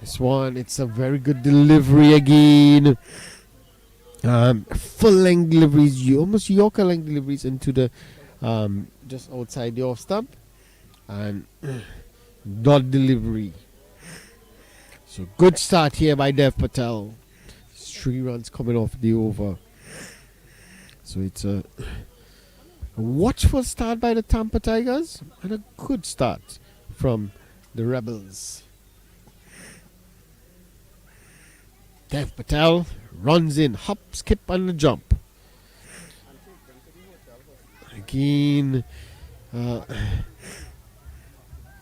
This one, it's a very good delivery again. Full length deliveries, almost Yorker length deliveries into the just outside the off stump, and dot delivery. So good start here by Dev Patel. 3 runs coming off the over. So it's a watchful start by the Tampa Tigers and a good start from the Rebels. Dev Patel runs in, hop, skip, and a jump. Again,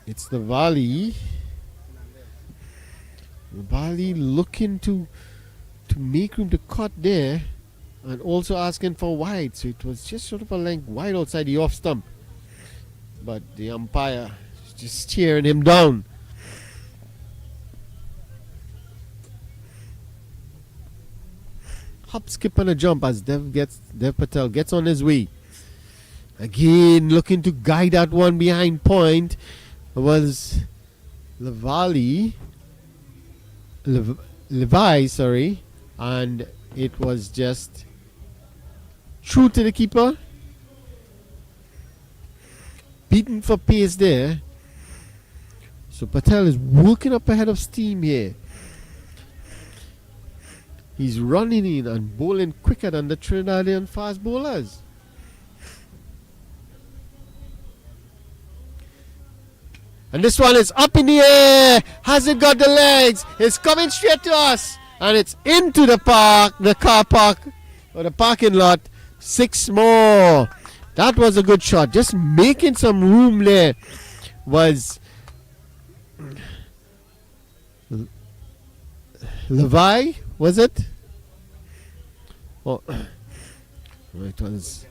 it's the Valley. The Valley looking to make room to cut there, and also asking for wide. So it was just sort of a length wide outside the off stump, but the umpire is just staring him down. Hop, skip, and a jump as Dev Patel gets on his way. Again, looking to guide that one behind point was Levi, and it was just true to the keeper. Beaten for pace there. So Patel is working up ahead of steam here. He's running in and bowling quicker than the Trinidadian fast bowlers. And this one is up in the air. Has it got the legs? It's coming straight to us. And it's into the park, the car park, or the parking lot. 6 more. That was a good shot. Just making some room there was Levi, was it? Oh, it was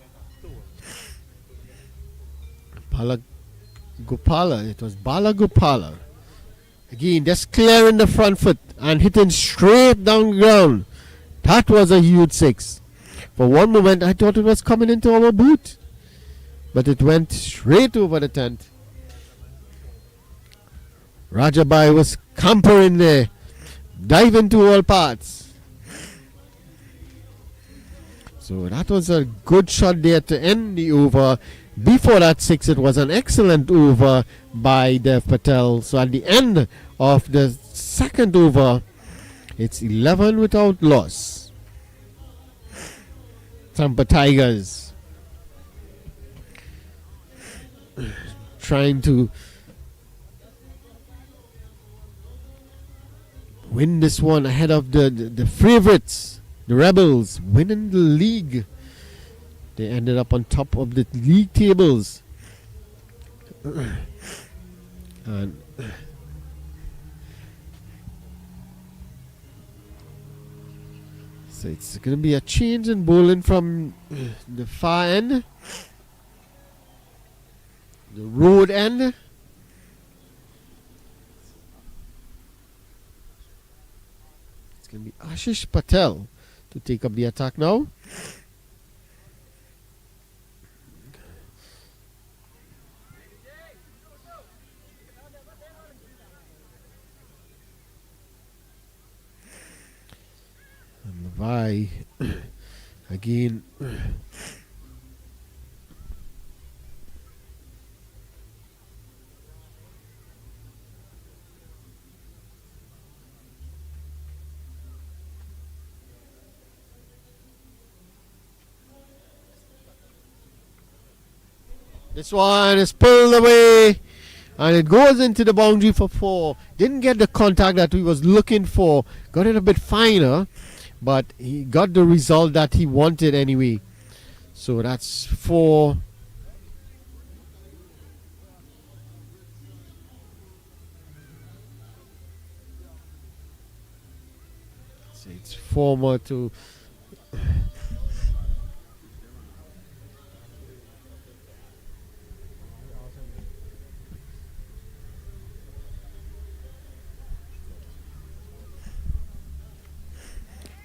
Balagopala. It was Balagopala. Again, just clearing the front foot and hitting straight down the ground. That was a huge 6. For one moment, I thought it was coming into our boot, but it went straight over the tent. Rajabai was campering there, diving to all parts. So that was a good shot there to end the over. Before that 6, it was an excellent over by Dev Patel. So at the end of the second over, it's 11 without loss. Tampa Tigers trying to win this one ahead of the favorites, the Rebels, winning the league. They ended up on top of the league tables. And so it's going to be a change in bowling from the far end, the road end. It's going to be Ashish Patel to take up the attack now. Levi again. This one is pulled away and it goes into the boundary for 4. Didn't get the contact that we was looking for. Got it a bit finer, but he got the result that he wanted anyway. So that's 4. So it's 4 more to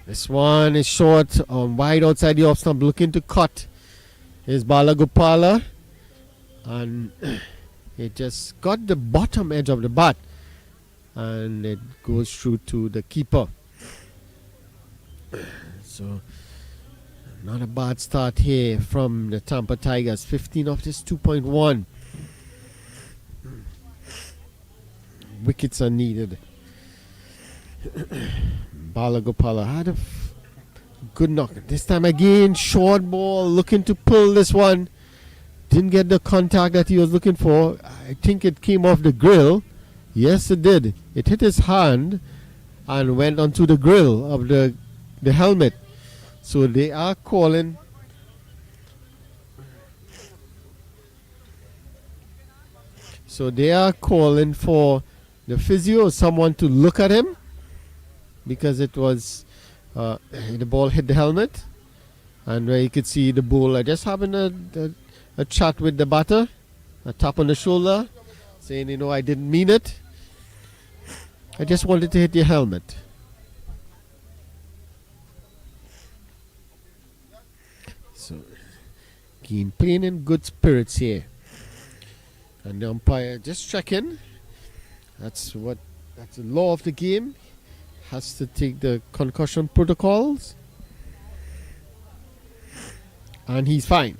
this one is short, wide outside the off stump, looking to cut. Is Balagopala, and it just got the bottom edge of the bat. and it goes through to the keeper. So not a bad start here from the Tampa Tigers. 15 off this 2.1. Wickets are needed. Balagopala had a good knock. This time again, short ball, looking to pull this one. Didn't get the contact that he was looking for. I think it came off the grill. Yes, it did. It hit his hand and went onto the grill of the helmet. So they are calling. So they are calling for the physio, someone to look at him, because it was the ball hit the helmet, and where you could see the bowler just having a chat with the batter, a tap on the shoulder, saying, you know, I didn't mean it. I just wanted to hit your helmet. So, Keen playing in good spirits here. And the umpire just checking. That's the law of the game. Has to take the concussion protocols. And he's fine.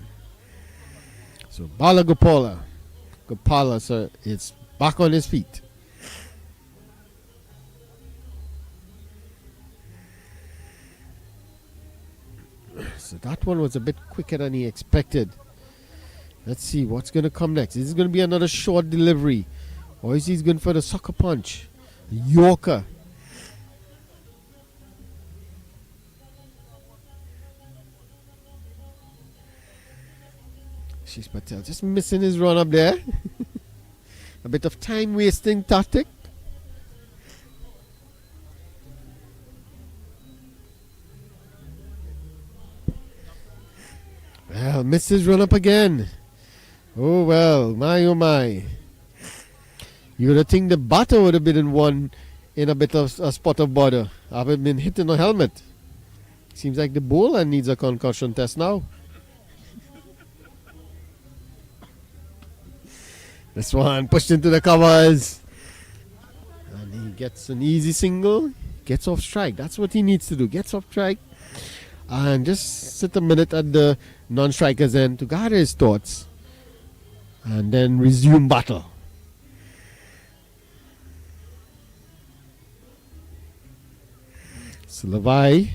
So Gopala, sir, is back on his feet. So that one was a bit quicker than he expected. Let's see what's going to come next. Is it going to be another short delivery? Or is he going for the sucker punch? Yorker. Shish Patel just missing his run up there. A bit of time wasting tactic. Well, missed his run up again. Oh well, my oh my. You would have think the batter would have been in one in a bit of a spot of bother. Haven't been hitting the helmet. Seems like the bowler needs a concussion test now. This one pushed into the covers. And he gets an easy single. Gets off strike. That's what he needs to do. Gets off strike. And just sit a minute at the non-striker's end to gather his thoughts. And then resume battle. So Levi,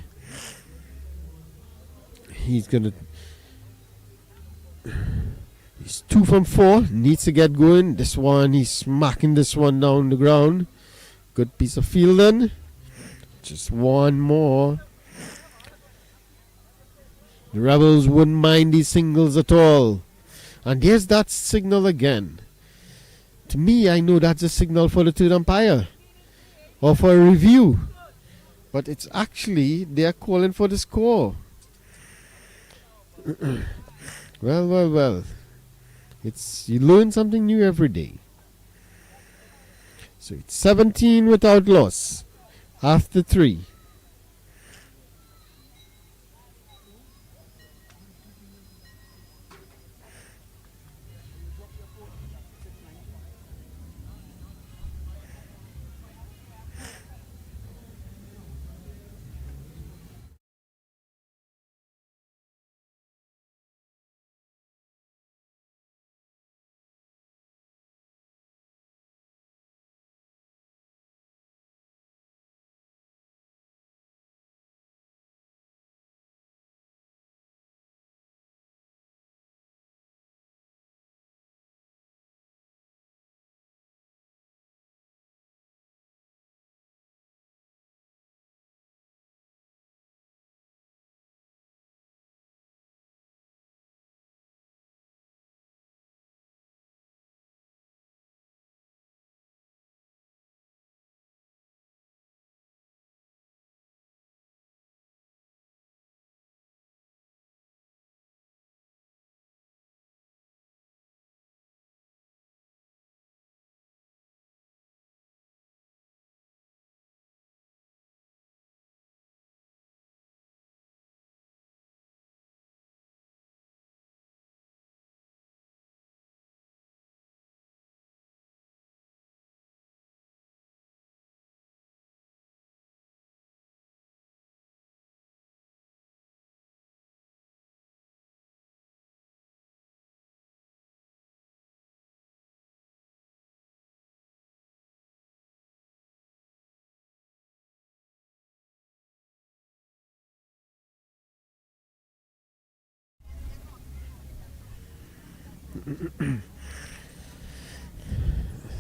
he's going to... He's 2 from 4. Needs to get going. This one, he's smacking this one down the ground. Good piece of fielding. Just one more. The Rebels wouldn't mind these singles at all. And there's that signal again. To me, I know that's a signal for the third umpire. Or for a review. But it's actually, they're calling for the score. Well. You learn something new every day. So it's 17 without loss after 3.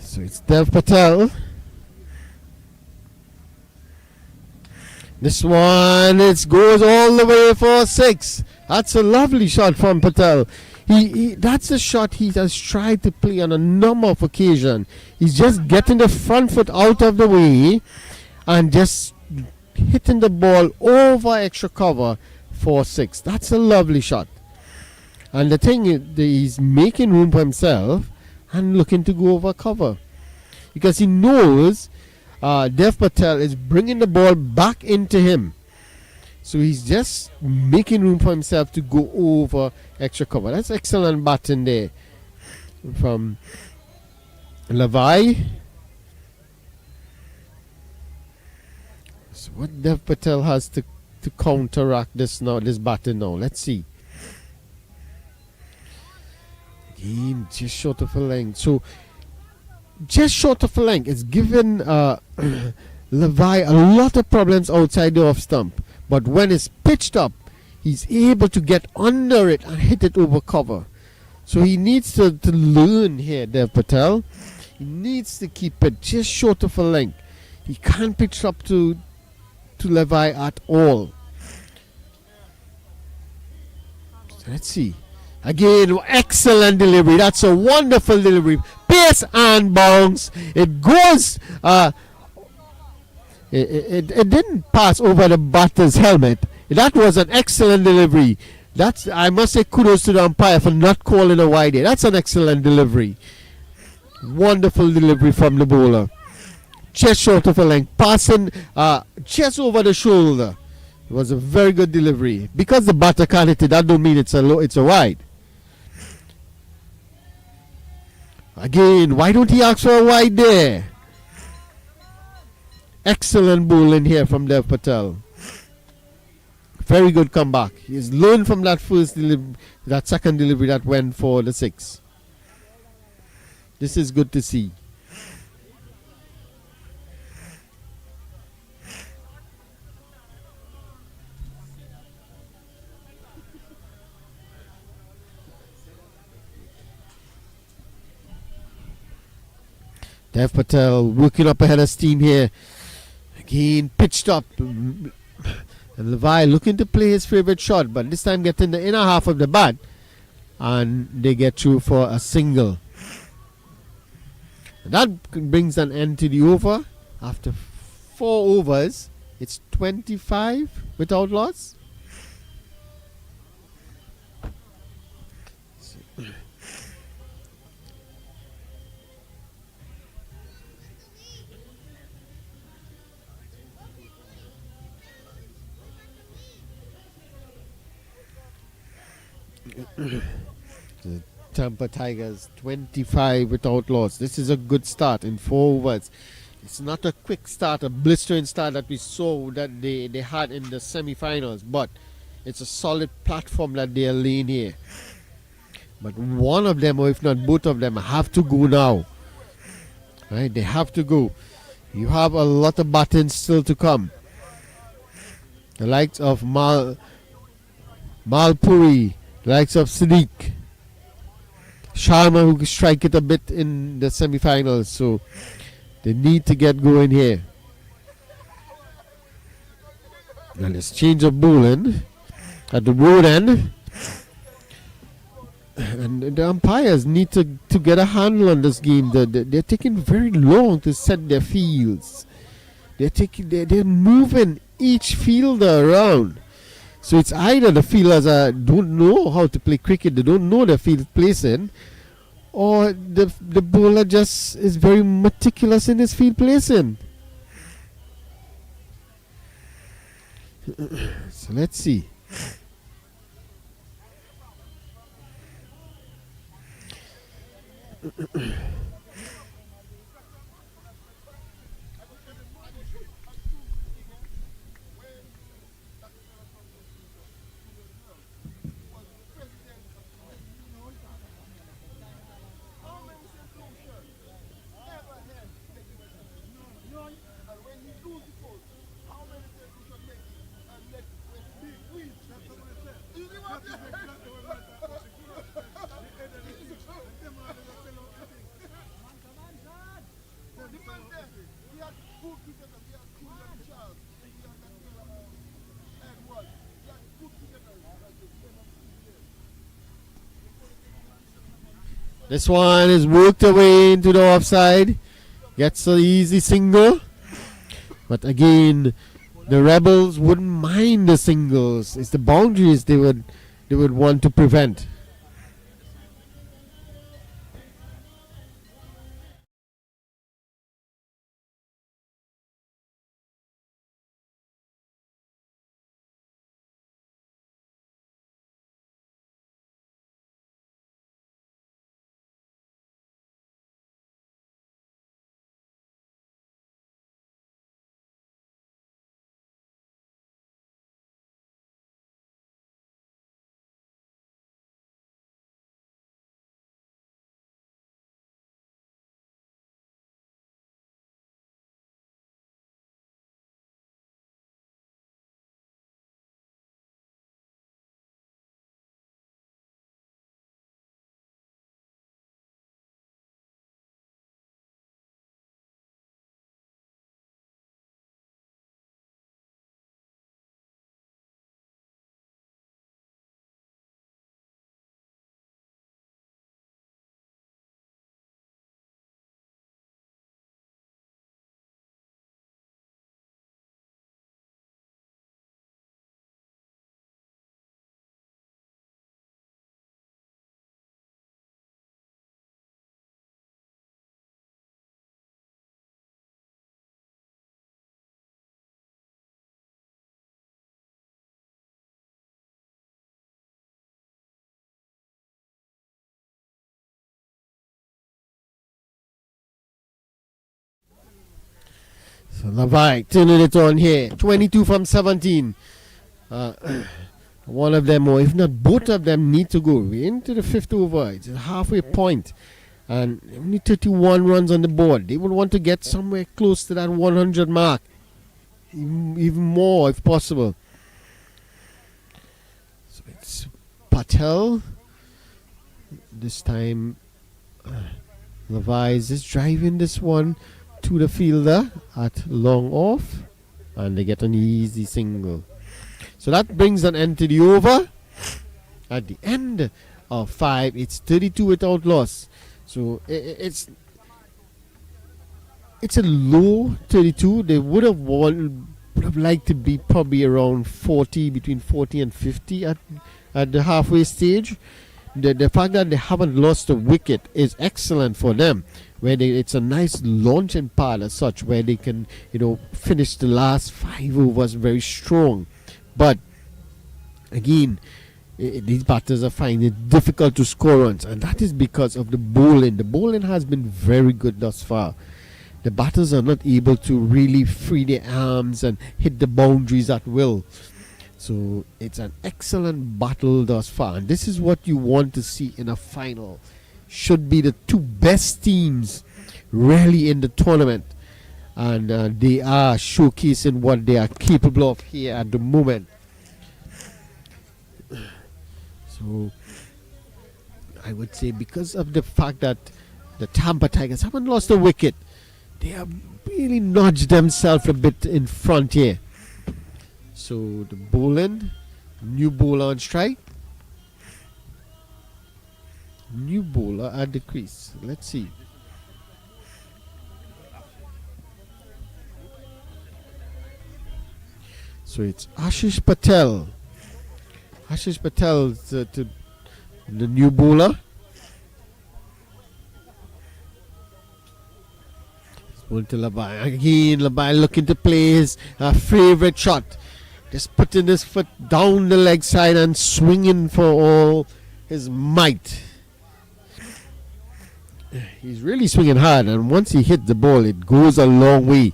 So it's Dev Patel. This one, it goes all the way for 6. That's a lovely shot from Patel. That's a shot he has tried to play on a number of occasions. He's just getting the front foot out of the way and just hitting the ball over extra cover for 6. That's a lovely shot. And the thing is, he's making room for himself and looking to go over cover, because he knows Dev Patel is bringing the ball back into him. So he's just making room for himself to go over extra cover. That's excellent batting there from Levi. So what Dev Patel has to counteract this batting now. Let's see. Again, just short of a length. So just short of a length. It's given Levi a lot of problems outside the off stump. But when it's pitched up, he's able to get under it and hit it over cover. So he needs to learn here, Dev Patel. He needs to keep it just short of a length. He can't pitch up to Levi at all. So let's see. Again, excellent delivery. That's a wonderful delivery. Pace and bounce. It goes. It didn't pass over the batter's helmet. That was an excellent delivery. I must say kudos to the umpire for not calling a wide there. That's an excellent delivery. Wonderful delivery from the bowler. Just short of a length. Passing just over the shoulder. It was a very good delivery. Because the batter can't hit it, that don't mean it's a wide. Again, why don't he ask for a wide there? Excellent bowling here from Dev Patel. Very good comeback. He's learned from that second delivery that went for the 6. This is good to see. Dev Patel working up ahead of steam here. Again, pitched up. And Levi looking to play his favorite shot, but this time getting the inner half of the bat. And they get through for a single. That brings an end to the over. After 4 overs, it's 25 without loss. The Tampa Tigers 25 without loss. This is a good start in 4 overs. It's not a quick start, a blistering start that we saw that they had in the semi-finals, but it's a solid platform that they are laying here. But one of them, or if not both of them, have to go now. Right? They have to go. You have a lot of battings still to come. The likes of Malpuri, the likes of Sadiq, Sharma, who can strike it a bit in the semi-finals, so they need to get going here. Now let's change of bowling at the road end. And the umpires need to get a handle on this game. They're taking very long to set their fields. They're moving each fielder around. So it's either the fielders don't know how to play cricket, they don't know their field placing, or the bowler just is very meticulous in his field placing. So let's see. This one is worked away into the offside. Gets an easy single. But again, the Rebels wouldn't mind the singles. It's the boundaries they would want to prevent. So Levi turning it on here. 22 from 17. One of them, or if not both of them, need to go into the fifth over. It's a halfway point, and only 31 runs on the board. They would want to get somewhere close to that 100 mark, even more if possible. So it's Patel. This time, Levi is just driving this one to the fielder at long off, and they get an easy single. So that brings an end to the over. At the end of 5, it's 32 without loss. So it's a low 32. They would have liked to be probably around 40, between 40 and 50 at the halfway stage. The fact that they haven't lost a wicket is excellent for them. Where it's a nice launching pad as such, where they can finish the last 5 overs very strong. But again, these batters are finding it difficult to score runs, and that is because of the bowling. The bowling has been very good thus far. The batters are not able to really free their arms and hit the boundaries at will. So it's an excellent battle thus far, and this is what you want to see in a final. Should be the two best teams really in the tournament, and they are showcasing what they are capable of here at the moment. So I would say, because of the fact that the Tampa Tigers haven't lost a wicket, they have really nudged themselves a bit in front here. So the bowling, new bowler on strike, new bowler at the crease. Let's see. So it's Ashish Patel. Ashish Patel is the new bowler. Going to Labai. Again, Labai looking to play his favorite shot. Just putting his foot down the leg side and swinging for all his might. He's really swinging hard, and once he hits the ball, it goes a long way.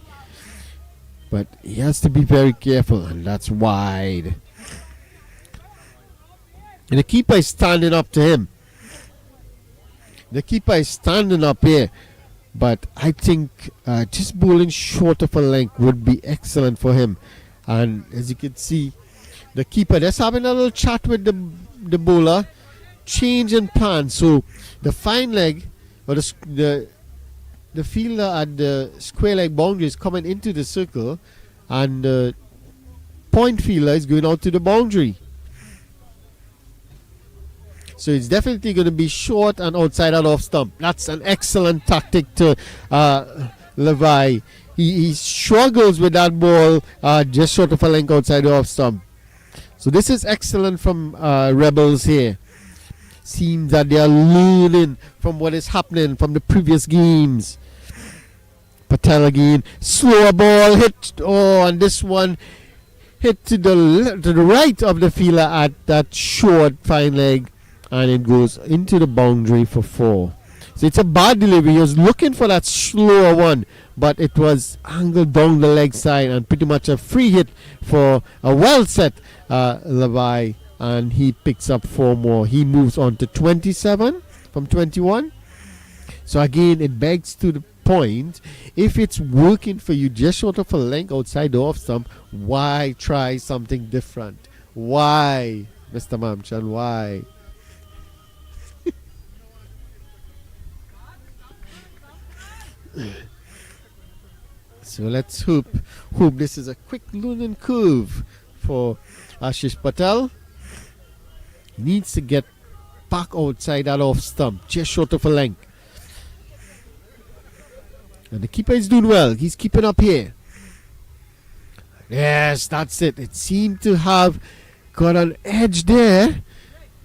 But he has to be very careful, and that's wide. And the keeper is standing up to him. The keeper is standing up here. But I think just bowling short of a length would be excellent for him. And as you can see, the keeper just having a little chat with the bowler, change in plan. So the fine leg, or the fielder at the square leg boundary is coming into the circle, and the point fielder is going out to the boundary. So it's definitely going to be short and outside that off stump. That's an excellent tactic to Levi. He struggles with that ball just short of a length outside the off stump. So this is excellent from Rebels here. Seems that they are learning from what is happening from the previous games. Patel again, slower ball hit. Oh, and this one hit to the right of the fielder at that short fine leg, and it goes into the boundary for 4. So it's a bad delivery. He was looking for that slower one, but it was angled down the leg side and pretty much a free hit for a well set Levi, and he picks up 4 more. He moves on to 27 from 21. So again, it begs to the point, if it's working for you just short of a length outside the off stump, why try something different? Why, Mr. Mamchan, why? So let's hope this is a quick learning curve for Ashish Patel. He needs to get back outside that off stump, just short of a length. And the keeper is doing well. He's keeping up here. Yes, that's it. It seemed to have got an edge there.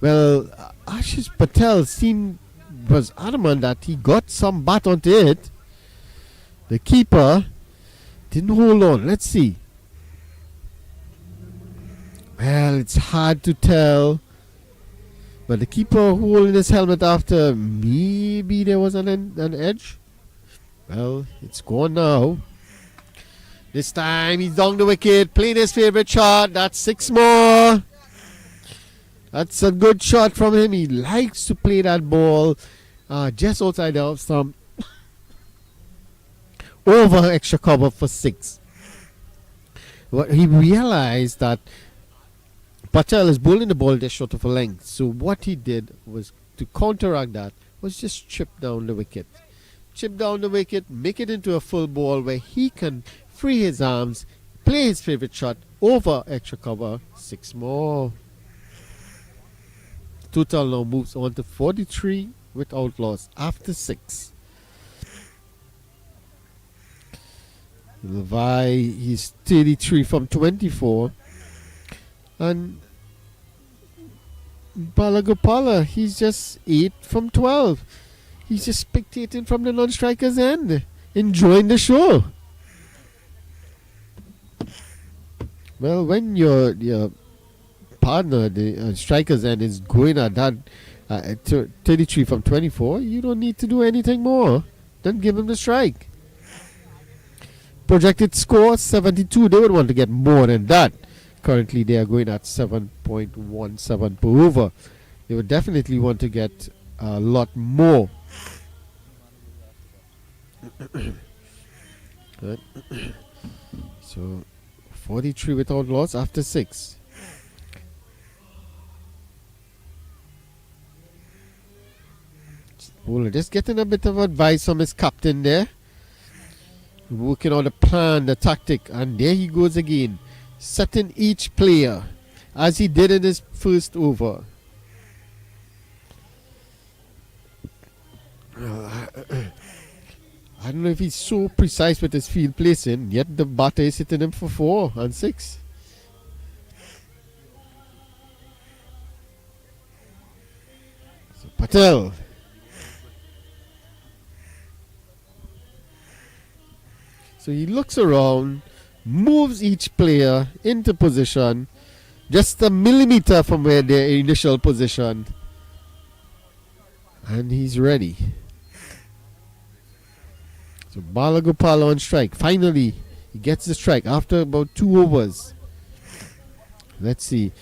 Well, Ashish Patel was adamant that he got some bat onto it. The keeper didn't hold on. Let's see. Well, it's hard to tell. But the keeper holding his helmet after, maybe there was an edge. Well, it's gone now. This time he's down the wicket, playing his favorite shot. That's 6 more. That's a good shot from him. He likes to play that ball just outside the off stump. Over extra cover for 6. Well, he realized that Patel is bowling the ball just short of a length. So what he did was to counteract that was just chip down the wicket. Chip down the wicket, make it into a full ball where he can free his arms, play his favorite shot over extra cover. 6 more. Total now moves on to 43 without loss after 6. Levi, he's 33 from 24. And Balagopala, he's just 8 from 12. He's just spectating from the non-striker's end, enjoying the show. Well, when your partner, the striker's end, is going at that 33 from 24, you don't need to do anything more than give him the strike. Projected score 72. They would want to get more than that. Currently, they are going at 7.17 per over. They would definitely want to get a lot more. Right. So 43 without loss after 6. Bowler just getting a bit of advice from his captain there, working on the plan, the tactic, and there he goes again, setting each player as he did in his first over. I don't know if he's so precise with his field placing, yet the batter is hitting him for 4 and 6. So Patel. So he looks around, moves each player into position, just a millimeter from where their initial position, and he's ready. So Balagopala on strike. Finally, he gets the strike after about 2 overs. Let's see.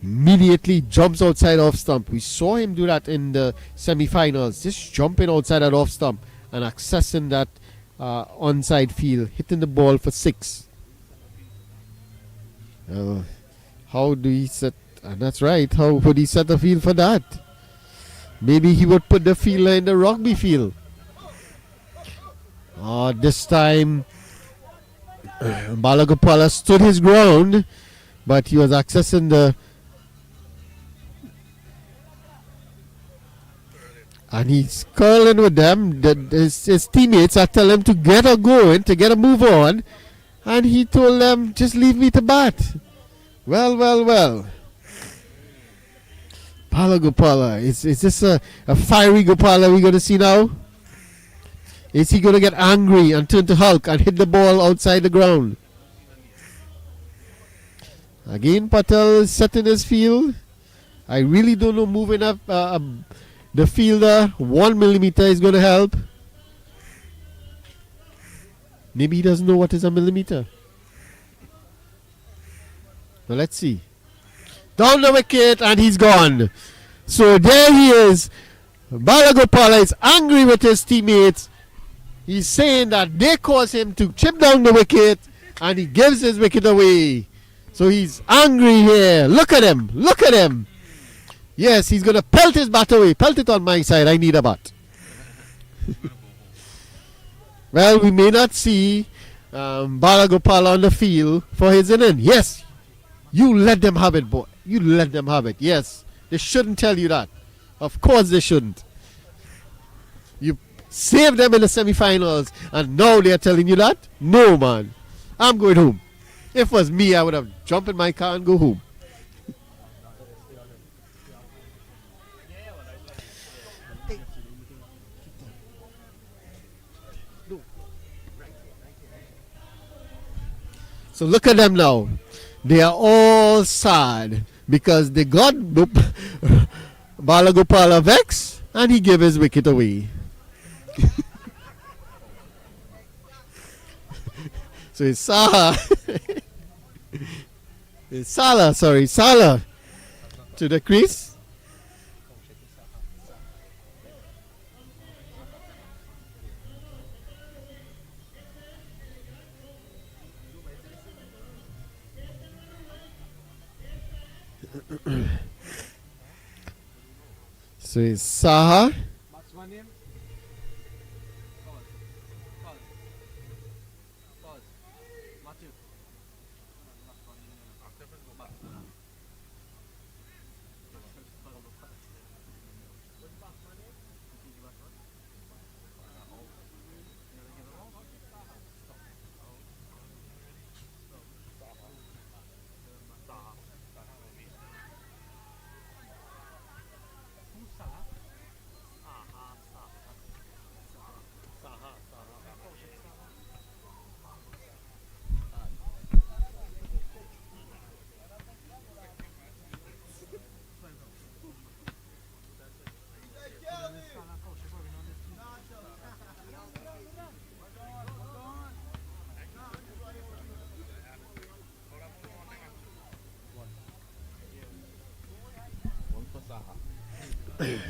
Immediately jumps outside off stump. We saw him do that in the semi-finals. Just jumping outside that off stump and accessing that onside field, hitting the ball for 6. How do he set? And that's right. How would he set the field for that? Maybe he would put the fielder in the rugby field. This time Balagopala stood his ground, but he was accessing And he's curling with them. His teammates are telling him to get her going, to get a move on. And he told them, just leave me to bat. Well. Bala Gopala. Is this a fiery Gopala we're going to see now? Is he going to get angry and turn to Hulk and hit the ball outside the ground? Again, Patel is setting his field. I really don't know, moving up the fielder 1 millimeter is going to help. Maybe he doesn't know what is a millimeter. Well, let's see. Down the wicket and he's gone. So there he is. Balagopala is angry with his teammates. He's saying that they caused him to chip down the wicket and he gives his wicket away. So he's angry here. Look at him. Look at him. Yes, he's going to pelt his bat away. Pelt it on my side. I need a bat. Well, we may not see Balagopala on the field for his inning. Yes, you let them have it, boy. You let them have it. Yes, they shouldn't tell you that. Of course they shouldn't. You saved them in the semifinals and now they're telling you that? No, man. I'm going home. If it was me, I would have jumped in my car and go home. So look at them now. They are all sad because they got Balagopala vexed and he gave his wicket away. So it's Saha. It's Salah to the crease. So it's Saha.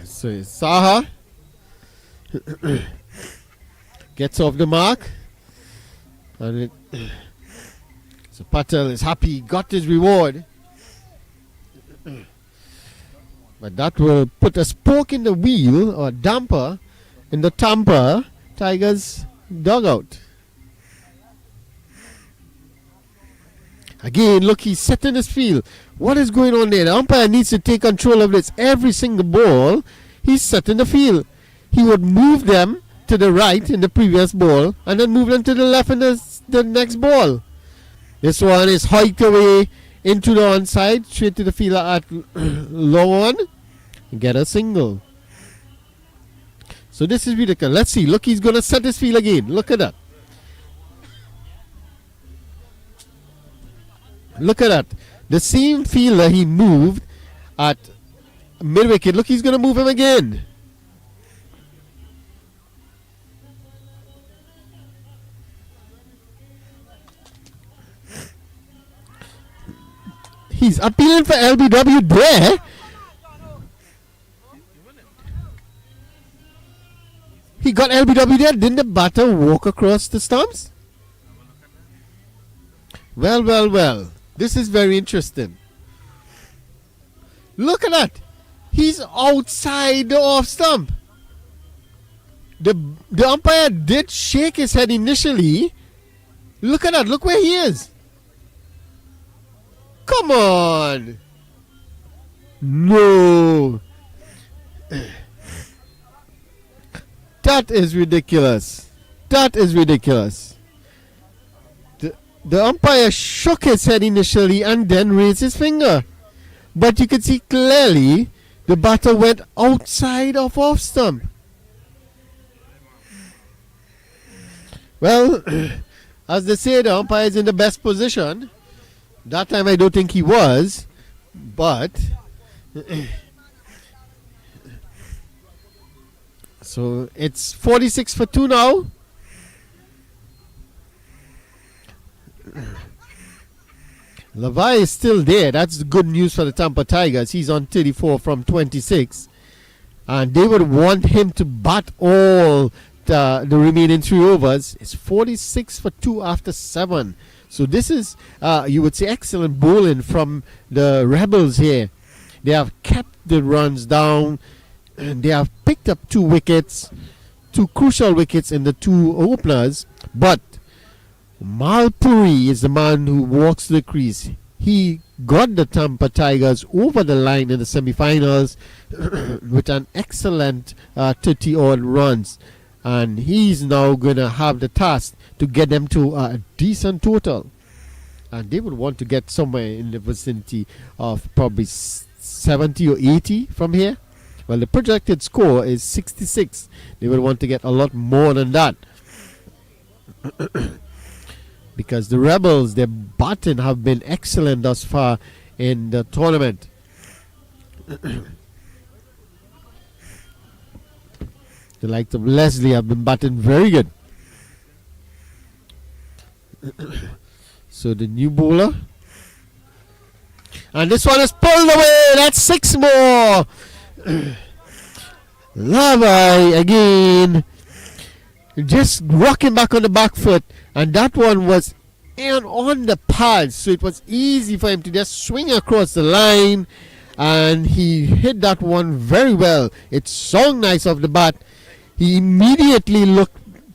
So Saha gets off the mark, and so Patel is happy, got his reward, but that will put a spoke in the wheel or a damper in the Tampa Tigers dugout. Again, look, he's setting his field. What is going on there? The umpire needs to take control of this. Every single ball, he's setting the field. He would move them to the right in the previous ball and then move them to the left in the next ball. This one is hiked away into the onside, straight to the fielder at low on. Get a single. So this is ridiculous. Let's see. Look, he's going to set his field again. Look at that. Look at that. The same fielder he moved at mid-wicket. Look, he's going to move him again. He's appealing for LBW there. He got LBW there. Didn't the batter walk across the stumps? Well. This is very interesting. Look at that. He's outside the off stump. The umpire did shake his head initially. Look at that. Look where he is. Come on. No. That is ridiculous. That is ridiculous. The umpire shook his head initially and then raised his finger. But you could see clearly the batter went outside of off stump. Well, as they say, the umpire is in the best position. That time I don't think he was. But so it's 46 for 2 now. Levi is still there. That's the good news for the Tampa Tigers. He's on 34 from 26. And they would want him to bat all the remaining 3 overs. It's 46 for 2 after 7. So this is, you would say, excellent bowling from the Rebels here. They have kept the runs down. And they have picked up 2 wickets, 2 crucial wickets in the 2 openers. But Malpuri is the man who walks the crease. He got the Tampa Tigers over the line in the semifinals with an excellent 30-odd runs. And he's now going to have the task to get them to a decent total. And they would want to get somewhere in the vicinity of probably 70 or 80 from here. Well, the projected score is 66. They would want to get a lot more than that. Because the Rebels, their batting have been excellent thus far in the tournament. The likes of Leslie have been batting very good. So the new bowler. And this one is pulled away. That's 6 more. Levi again. Just rocking back on the back foot. And that one was on the pads. So it was easy for him to just swing across the line. And he hit that one very well. It swung nice off the bat. He immediately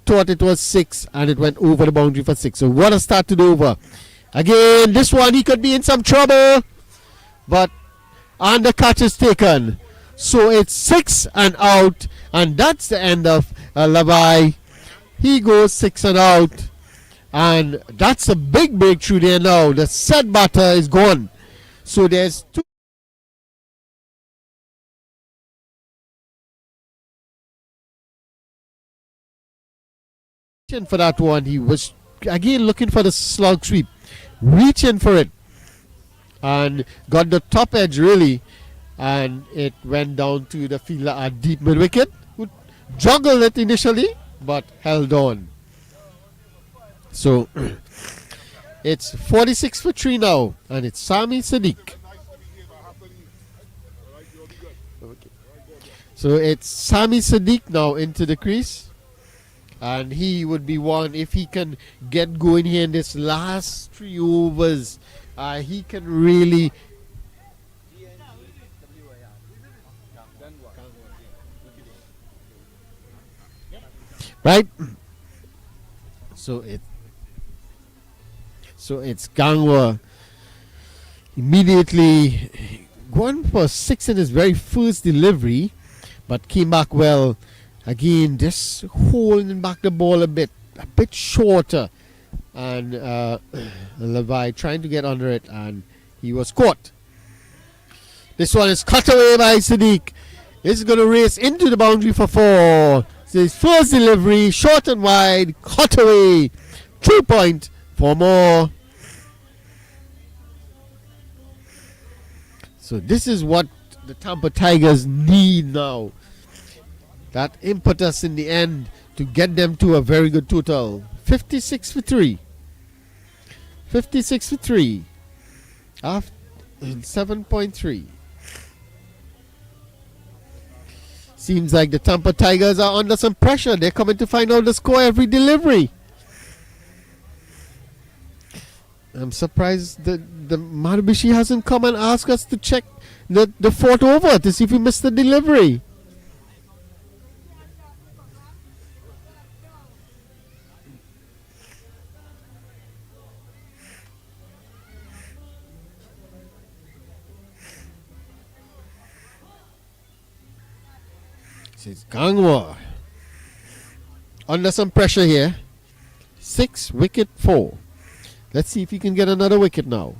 thought it was 6, and it went over the boundary for 6. So what a start to the over. Again, this one he could be in some trouble, but and the catch is taken. So it's 6 and out, and that's the end of Levi. He goes 6 and out, and that's a big breakthrough there now. The set batter is gone. So there's 2. For that one, he was again looking for the slug sweep, reaching for it, and got the top edge really, and it went down to the fielder at deep mid wicket, who juggled it initially but held on. So it's 46 for 3 now, and it's Sami Sadiq. So it's Sami Sadiq now into the crease. And he would be one, if he can get going here in this last 3 overs, he can really... Right? So it's Gangwa immediately going for 6 in his very first delivery, but came back well. Again, just holding back the ball a bit shorter. And Levi trying to get under it, and he was caught. This one is cut away by Sadiq. It's going to race into the boundary for 4. So his first delivery, short and wide, cut away. 3 point for more. So this is what the Tampa Tigers need now. That impetus in the end to get them to a very good total. 56 for 3. 56 for 3. After 7.3. Seems like the Tampa Tigers are under some pressure. They're coming to find out the score every delivery. I'm surprised that the Marubishi hasn't come and asked us to check the 4th over to see if we missed the delivery. It's Gangwa. under some pressure here. 6, wicket 4. Let's see if he can get another wicket now.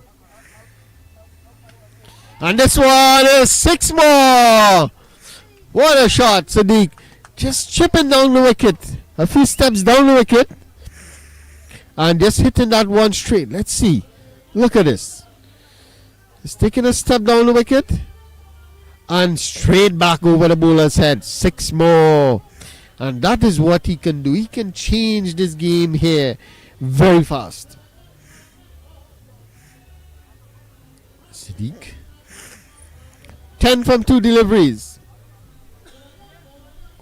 And this one is 6 more. What a shot, Sadiq. Just chipping down the wicket. A few steps down the wicket. And just hitting that one straight. Let's see. Look at this. He's taking a step down the wicket. And straight back over the bowler's head. 6 more. And that is what he can do. He can change this game here very fast. Sadiq. 10 from 2 deliveries.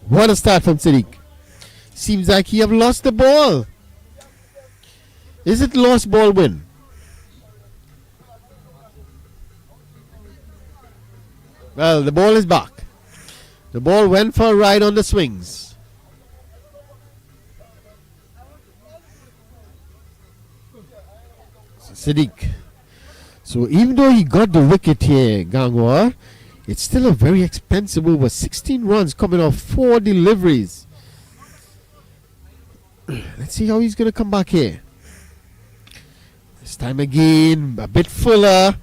What a start from Sadiq. Seems like he have lost the ball. Is it lost ball win? Well, the ball is back. The ball went for a ride on the swings. Sadiq. So even though he got the wicket here, Gangwar, it's still a very expensive over. 16 runs coming off 4 deliveries. Let's see how he's going to come back here. This time again, a bit fuller.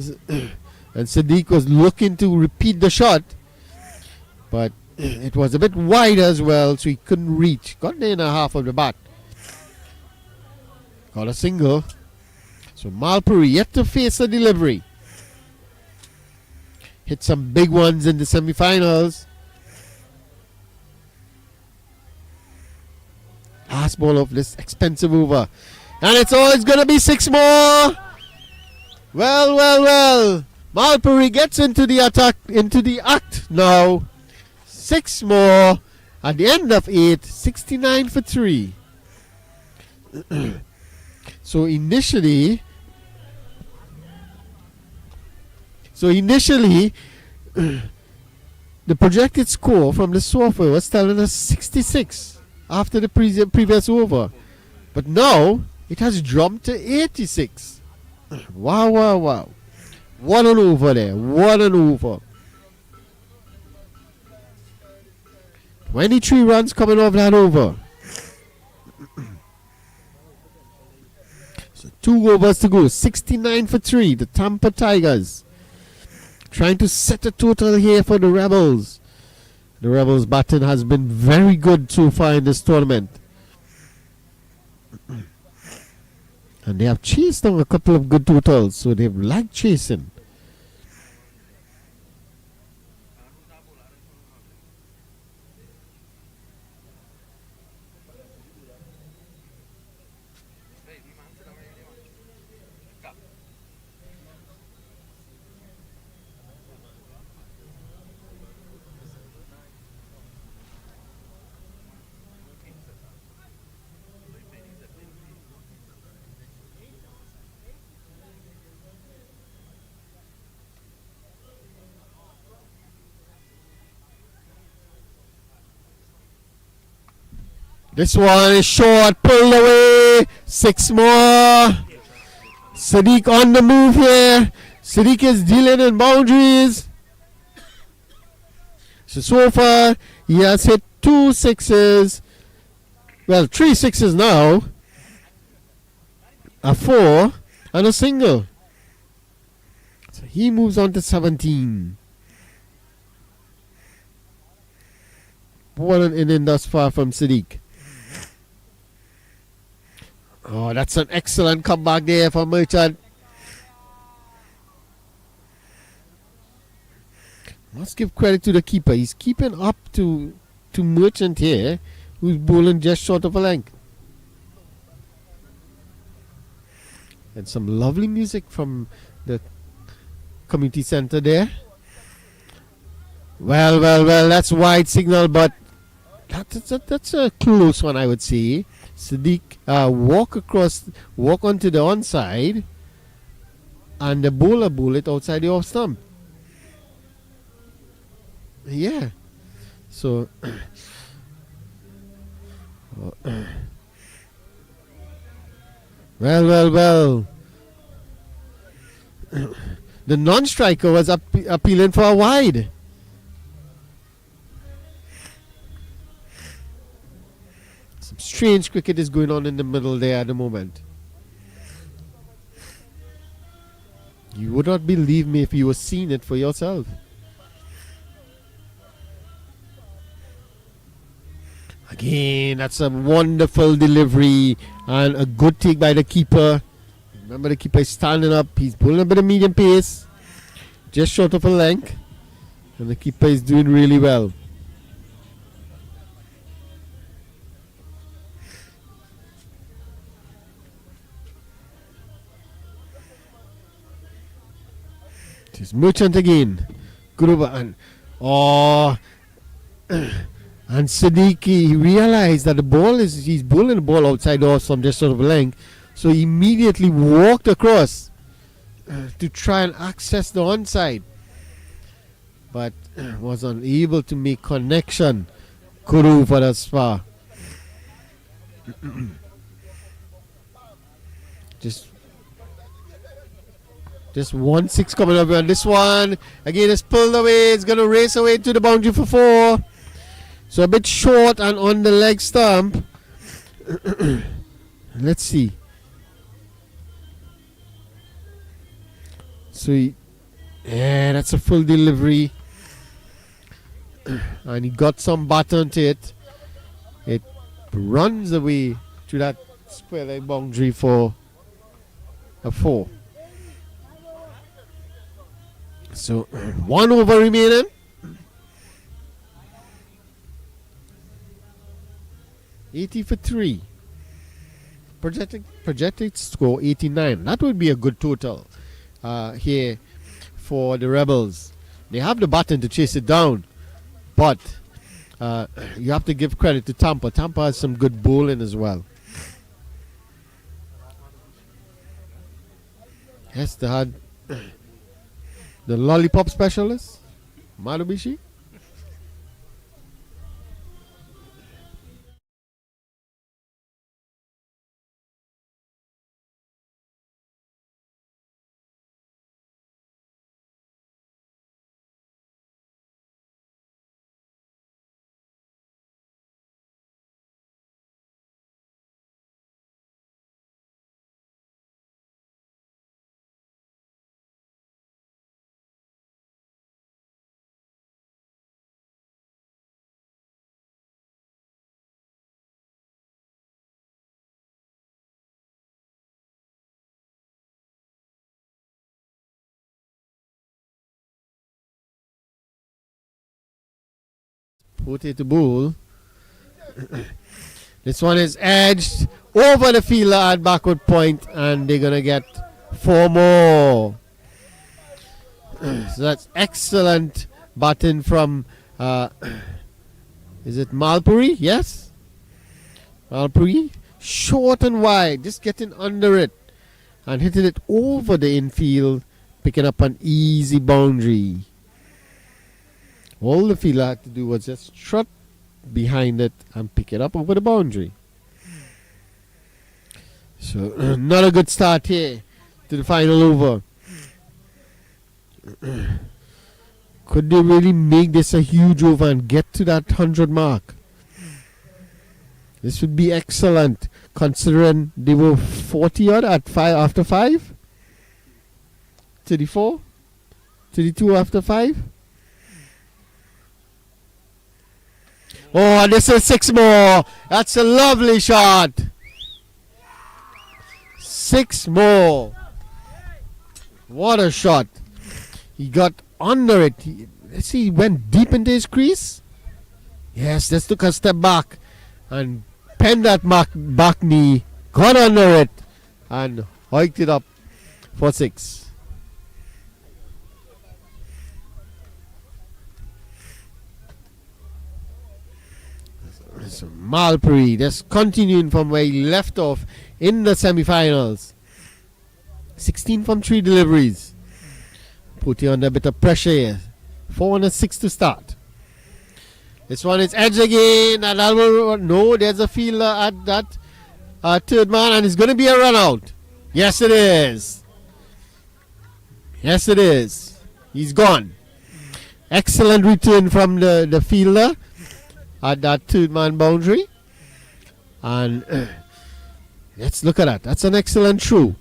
And Sadiq was looking to repeat the shot. But it was a bit wide as well, so he couldn't reach. Got there in a half of the bat. Got a single. So Malpuri yet to face a delivery. Hit some big ones in the semi-finals. Last ball of this expensive over. And it's always going to be 6 more. Well. Malpuri gets into the attack, into the act now. 6 more. At the end of 8, 69 for 3. So initially, the projected score from the software was telling us 66 after the previous over. But now, it has jumped to 86. Wow. What an over there. What an over. 23 runs coming off that over. So 2 overs to go. 69 for 3. The Tampa Tigers trying to set a total here for the Rebels. The Rebels' batting has been very good so far in this tournament. And they have chased down a couple of good totals, so they've liked chasing. This one is short, pulled away. 6 more. Sadiq on the move here. Sadiq is dealing in boundaries. So far, he has hit 2 sixes. Well, 3 sixes now. A 4 and a single. So he moves on to 17. What an inning thus far from Sadiq. Oh, that's an excellent comeback there for Merchant. Must give credit to the keeper. He's keeping up to Merchant here, who's bowling just short of a length. And some lovely music from the community center there. Well, that's wide signal, but that's a close one, I would say. Sadiq walk onto the onside, and the bowler bowl it outside the off stump. Yeah. So well. The non-striker was appealing for a wide. strange cricket is going on in the middle there at the moment. You would not believe me if you were seeing it for yourself. Again, that's a wonderful delivery and a good take by the keeper. Remember, the keeper is standing up. He's pulling a bit of medium pace, just short of a length, and the keeper is doing really well. It's Merchant again. Good over and and Siddiqui realized that the ball he's bowling the ball outside off from just sort of a length, so he immediately walked across to try and access the onside, but was unable to make connection. Kuru for that spar. Just 1-6 coming up, and this one again is pulled away. It's going to race away to the boundary for 4. So a bit short and on the leg stump. Let's see. So that's a full delivery, and he got some button to it. It runs away to that square leg boundary for a 4. So 1 over remaining. $80 for 3. Projected score 89. That would be a good total here for the Rebels. They have the button to chase it down, but you have to give credit to Tampa. Tampa has some good bowling as well. Yes, they had the lollipop specialist, Marubishi. Put it to bowl. This one is edged over the fielder at backward point, and they're gonna get 4 more. So that's excellent batting from is it Malpuri? Yes, Malpuri. Short and wide, just getting under it and hitting it over the infield, picking up an easy boundary. All the fielder had to do was just trot behind it and pick it up over the boundary. So not a good start here to the final over. Could they really make this a huge over and get to that 100 mark? This would be excellent, considering they were 40 odd at 5 after 5, 34, 32 after 5. Oh, this is 6 more. That's a lovely shot. 6 more. What a shot. He got under it. Let's see, he went deep into his crease. Yes, just took a step back and penned that back knee, got under it, and hiked it up for 6. So Malpuri just continuing from where he left off in the semi-finals. 16 from 3 deliveries. Putting under a bit of pressure here. 406 to start. This one is edge again, and that will, no, there's a fielder at that third man, and it's going to be a run out. Yes, it is. Yes, it is. He's gone. Excellent return from the fielder at that third man boundary. And let's look at that. That's an excellent throw.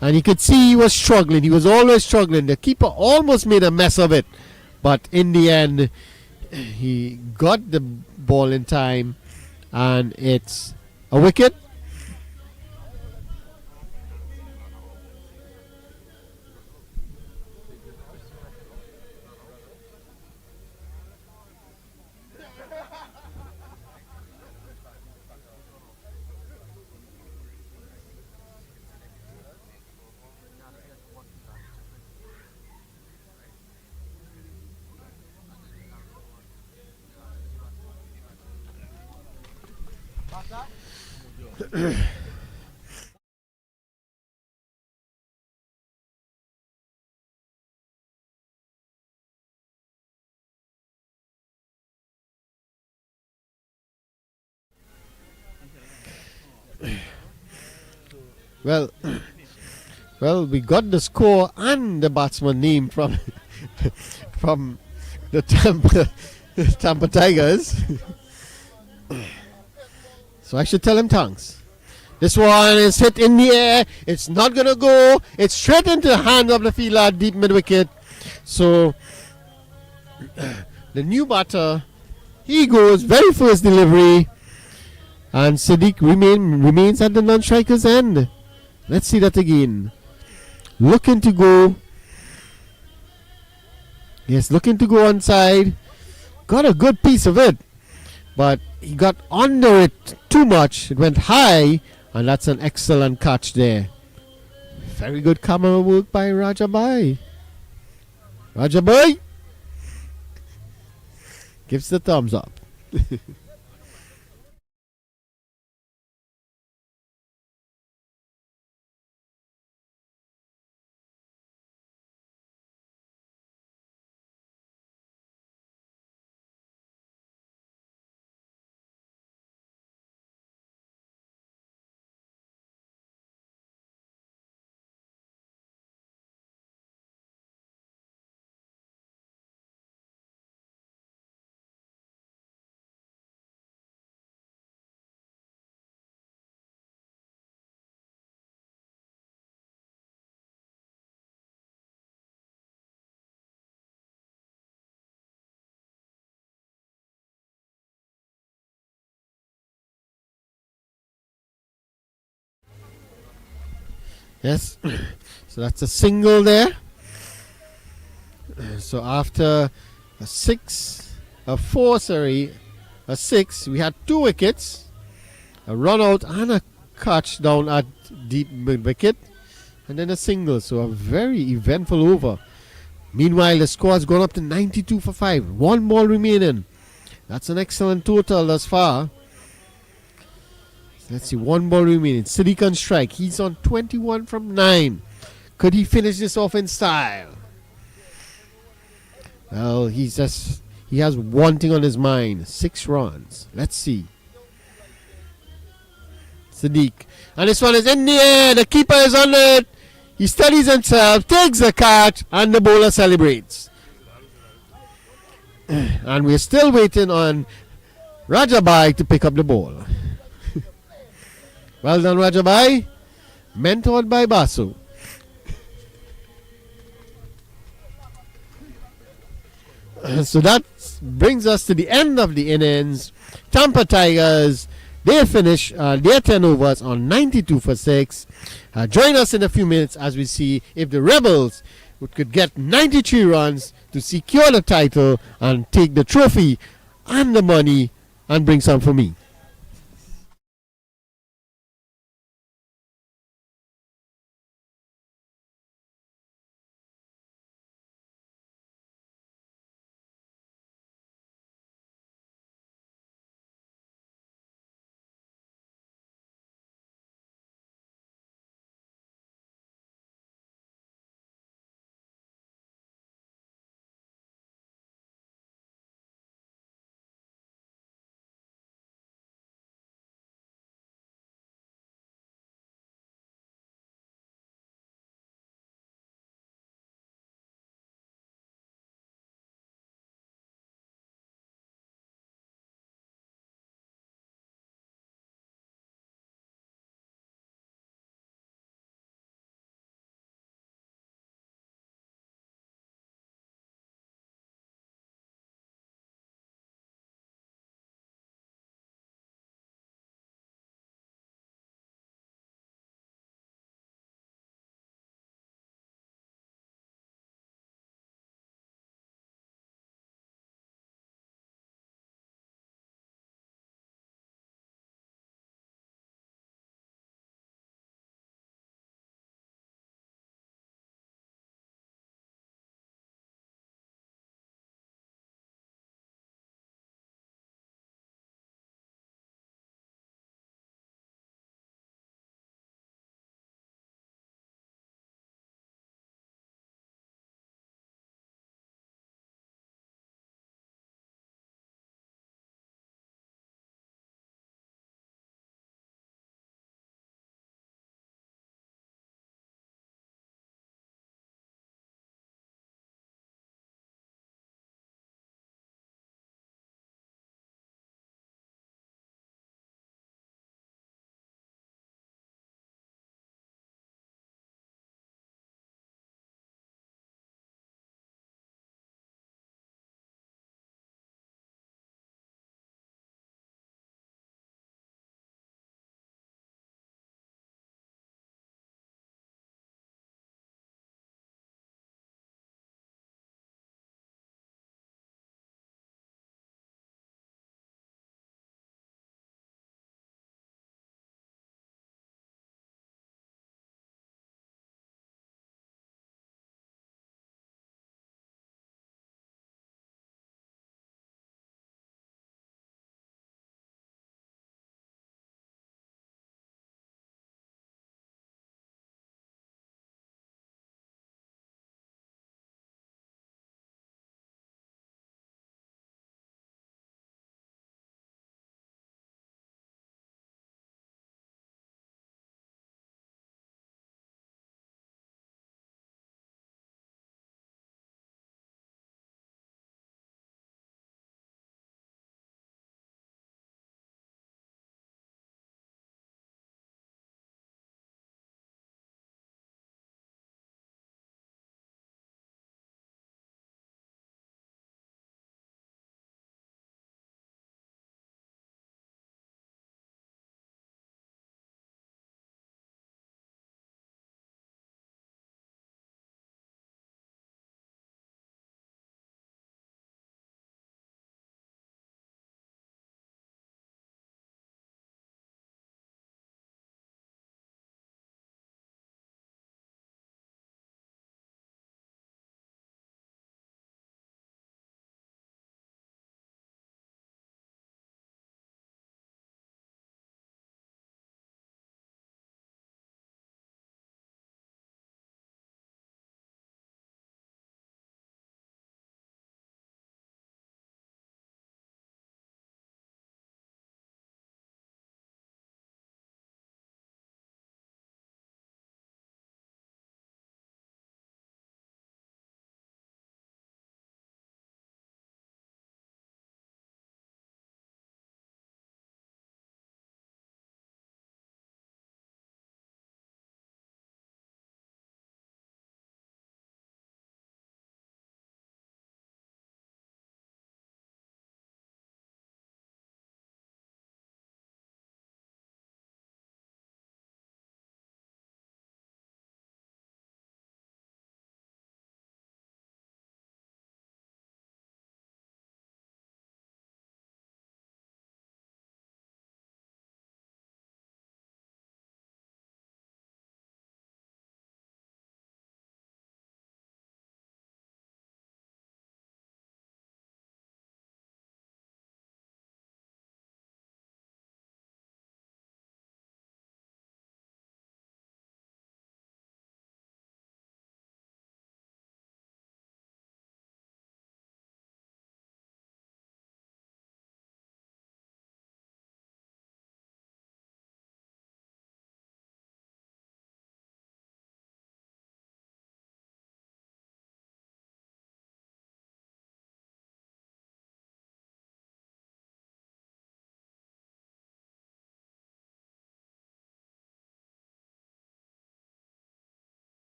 And you could see he was struggling. He was always struggling. The keeper almost made a mess of it. But in the end, he got the ball in time. And it's a wicket. Well, we got the score and the batsman name from from the Tampa Tigers. So I should tell him thanks. This one is hit in the air. It's not going to go. It's straight into the hand of the fielder, deep mid wicket. So the new batter, he goes, very first delivery. And Sadiq remains at the non-striker's end. Let's see that again. Looking to go. Yes, looking to go onside. Got a good piece of it. But he got under it too much. It went high. And that's an excellent catch there. Very good camera work by Rajabai. Rajabai gives the thumbs up. Yes, so that's a single there. So after a 6, a 4, sorry, a 6, we had 2 wickets, a run out and a catch down at deep mid wicket, and then a single. So a very eventful over. Meanwhile, the score has gone up to 92 for 5. 1 ball remaining. That's an excellent total thus far. Let's see, 1 ball remaining. Sadiq on strike. He's on 21 from 9. Could he finish this off in style? Well, he has one thing on his mind. 6 runs. Let's see. Sadiq. And this one is in the air. The keeper is on it. He steadies himself, takes the catch, and the bowler celebrates. And we're still waiting on Rajabai to pick up the ball. Well done, Rajabai. Mentored by Basu. So that brings us to the end of the innings. Tampa Tigers, they finish their 10 overs on 92 for 6. Join us in a few minutes as we see if the Rebels could get 93 runs to secure the title and take the trophy and the money and bring some for me.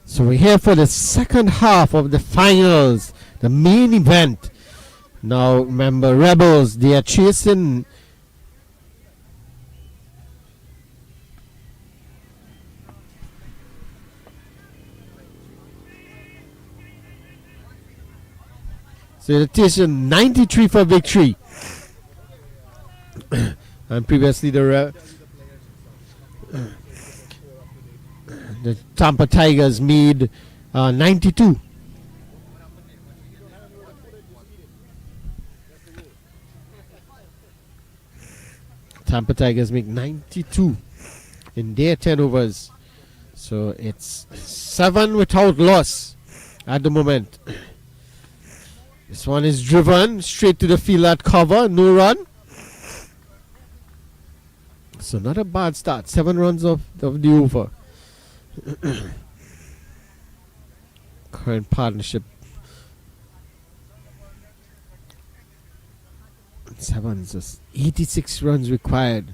So we're here for the second half of the finals, the main event. Now remember, Rebels, they are chasing so they're chasing 93 for victory. And previously the Tampa Tigers made 92. Tampa Tigers make 92 in their 10 overs. So it's 7 without loss at the moment. This one is driven straight to the field at cover, no run. So not a bad start. 7 runs of the over. Current partnership. 7 is just 86 runs required.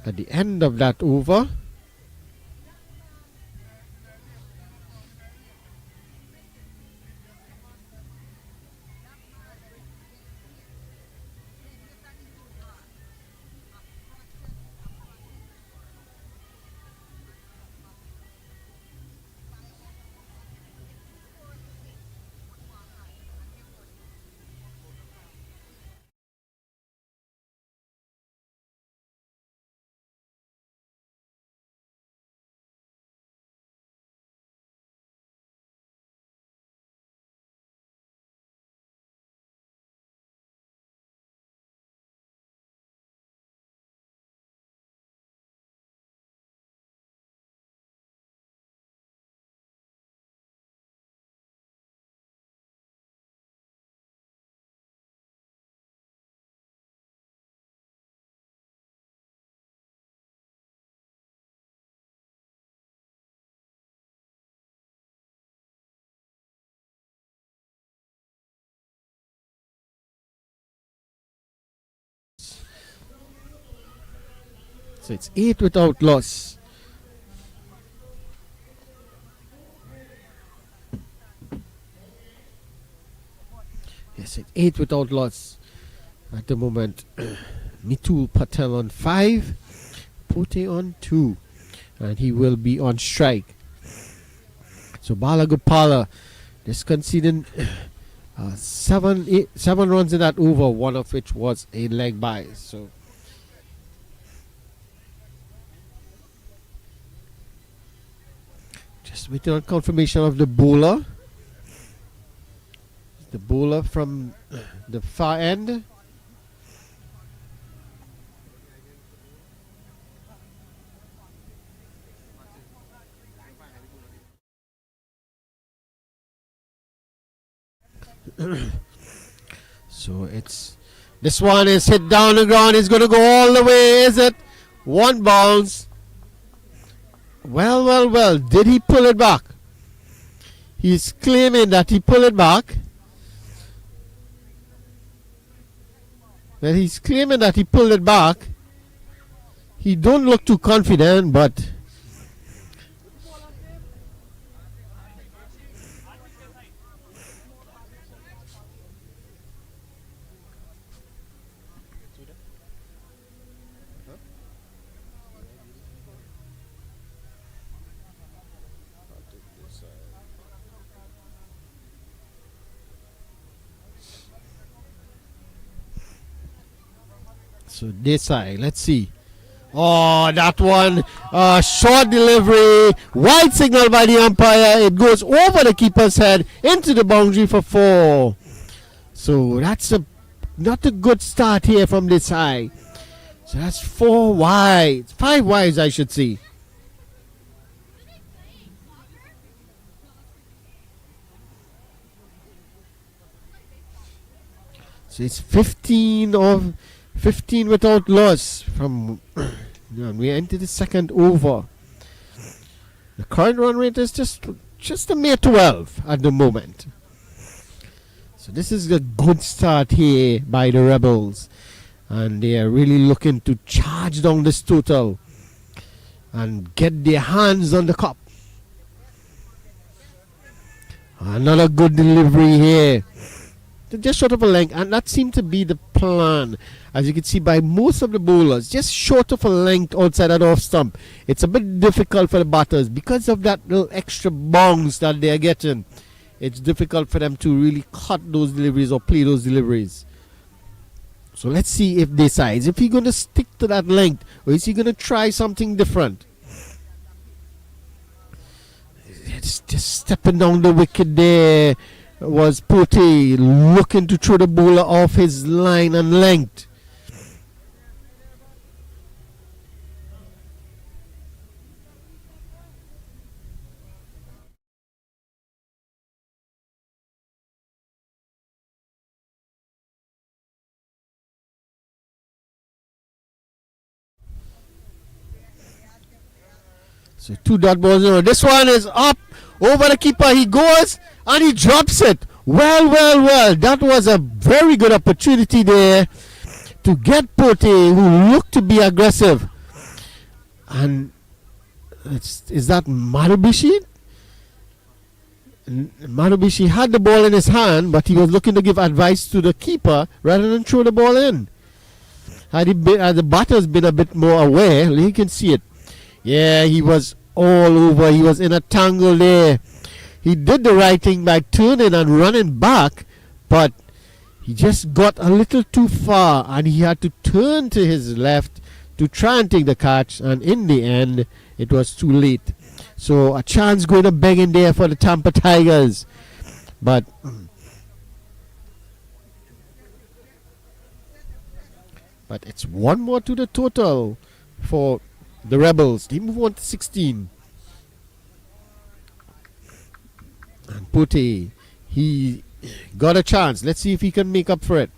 At the end of that over, so it's 8 without loss. Yes, it's 8 without loss at the moment. Mitul Patel on 5, Pote on 2, and he will be on strike. So Balagopala just conceding 7 runs in that over, one of which was a leg by. So just waiting on confirmation of the bowler. The bowler from the far end. So it's this one is hit down the ground. It's going to go all the way. Is it? One bounce. Well. Did he pull it back? He's claiming that he pulled it back. Well, he's claiming that he pulled it back. He don't look too confident, but so this side, let's see. Oh, that one, short delivery, wide signal by the umpire. It goes over the keeper's head into the boundary for 4. So that's not a good start here from this side. So that's 4 wides, 5 wides, I should say. So it's 15 without loss from we enter the second over. The current run rate is just a mere 12 at the moment. So this is a good start here by the Rebels, and they are really looking to charge down this total and get their hands on the cup. Another good delivery here. Just short of a length, and that seemed to be the plan, as you can see by most of the bowlers, just short of a length outside that off stump. It's a bit difficult for the batters because of that little extra bounce that they are getting. It's difficult for them to really cut those deliveries or play those deliveries. So let's see if they decides if he's going to stick to that length or is he going to try something different. It's just stepping down the wicket there was Pote, looking to throw the bowler off his line and length. So 2 dot balls. This one is up over the keeper. He goes and he drops it. Well. That was a very good opportunity there to get Pote, who looked to be aggressive. And is that Marubishi? Marubishi had the ball in his hand, but he was looking to give advice to the keeper rather than throw the ball in. Had the batter's been a bit more aware, you can see it. Yeah, he was all over. He was in a tangle there. He did the right thing by turning and running back, but he just got a little too far and he had to turn to his left to try and take the catch, and in the end it was too late. So a chance going to beg in there for the Tampa Tigers, but it's 1 more to the total for the Rebels. They move on to 16. And Pote, he got a chance. Let's see if he can make up for it.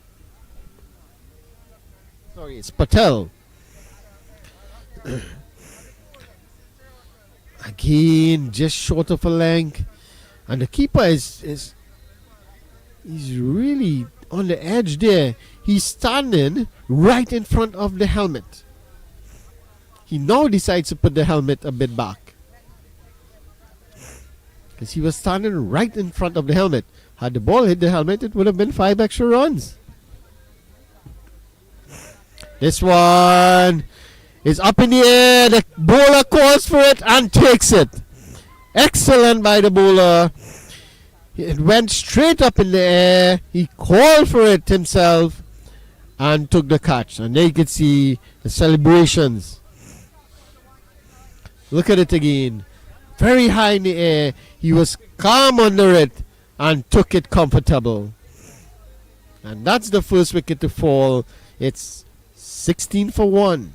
Sorry, it's Patel. Again, just short of a length. And the keeper he's really on the edge there. He's standing right in front of the helmet. He now decides to put the helmet a bit back, because he was standing right in front of the helmet. Had the ball hit the helmet, it would have been 5 extra runs. This one is up in the air. The bowler calls for it and takes it. Excellent by the bowler. It went straight up in the air. He called for it himself and took the catch. And there you can see the celebrations. Look at it again. Very high in the air. He was calm under it and took it comfortable. And that's the first wicket to fall. It's 16 for 1.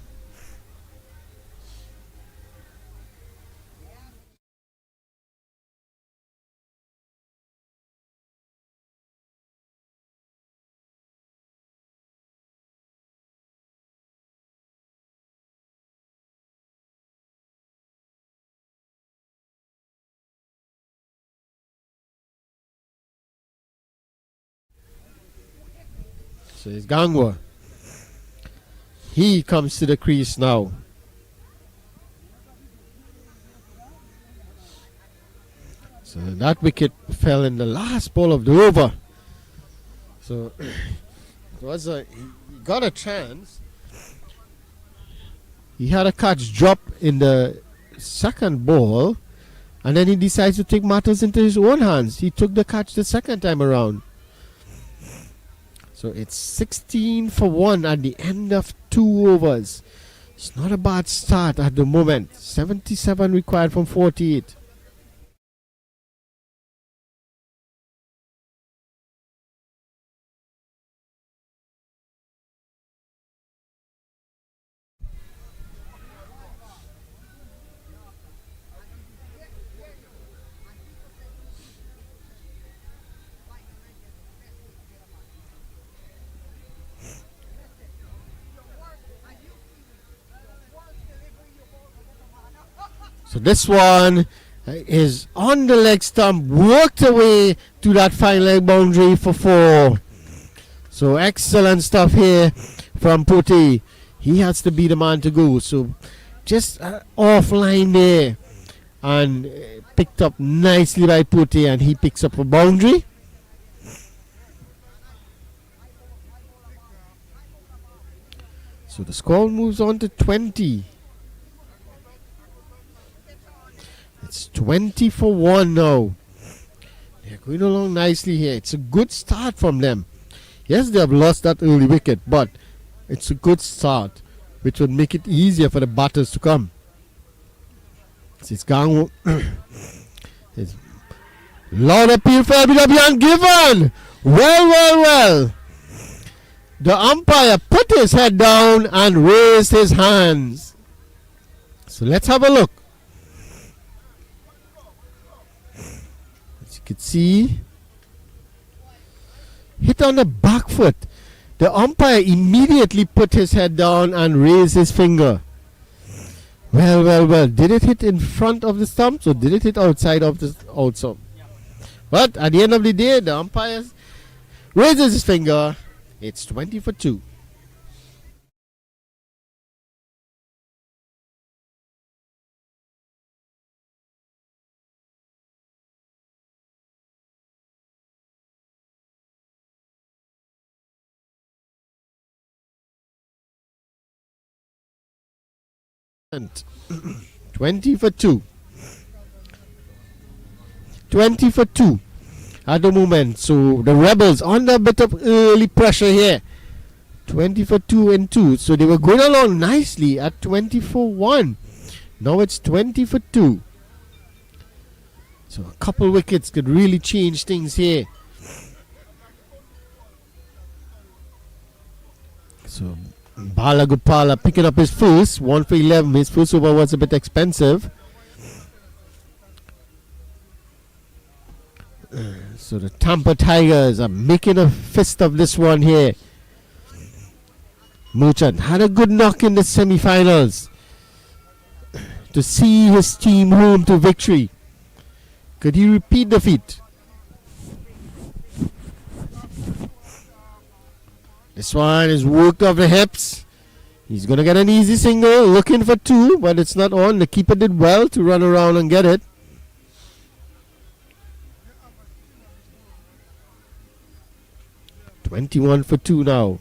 So it's Gangwa. He comes to the crease now. So that wicket fell in the last ball of the over. So it was he got a chance. He had a catch drop in the second ball, and then he decides to take matters into his own hands. He took the catch the second time around. So it's 16 for 1 at the end of 2 overs. It's not a bad start at the moment. 77 required from 48. So this one is on the leg stump, worked away to that fine leg boundary for 4. So excellent stuff here from Pote. He has to be the man to go. So just offline there. and picked up nicely by Pote, and he picks up a boundary. So the score moves on to 20. It's 20 for 1 now. They're going along nicely here. It's a good start from them. Yes, they have lost that early wicket, but it's a good start, which would make it easier for the batters to come. It's Gang. It's loud appeal for LBW and given. Well. The umpire put his head down and raised his hands. So let's have a look. As you can see, hit on the back foot. The umpire immediately put his head down and raised his finger. Well. Did it hit in front of the stumps or did it hit outside of the outside? But at the end of the day, the umpire raises his finger. It's 20 for 2. And 20 for 2. 20 for 2 at the moment. So the Rebels under a bit of early pressure here. 20 for 2 and 2. So they were going along nicely at 20 for 1. Now it's 20 for 2. So a couple wickets could really change things here. So Bala Gopala picking up his first. 1 for 11. His first over was a bit expensive. So the Tampa Tigers are making a fist of this one here. Merchant had a good knock in the semi-finals to see his team home to victory. Could he repeat the feat? This one is worked off the hips. He's going to get an easy single, looking for 2, but it's not on. The keeper did well to run around and get it. $21 for 2 now.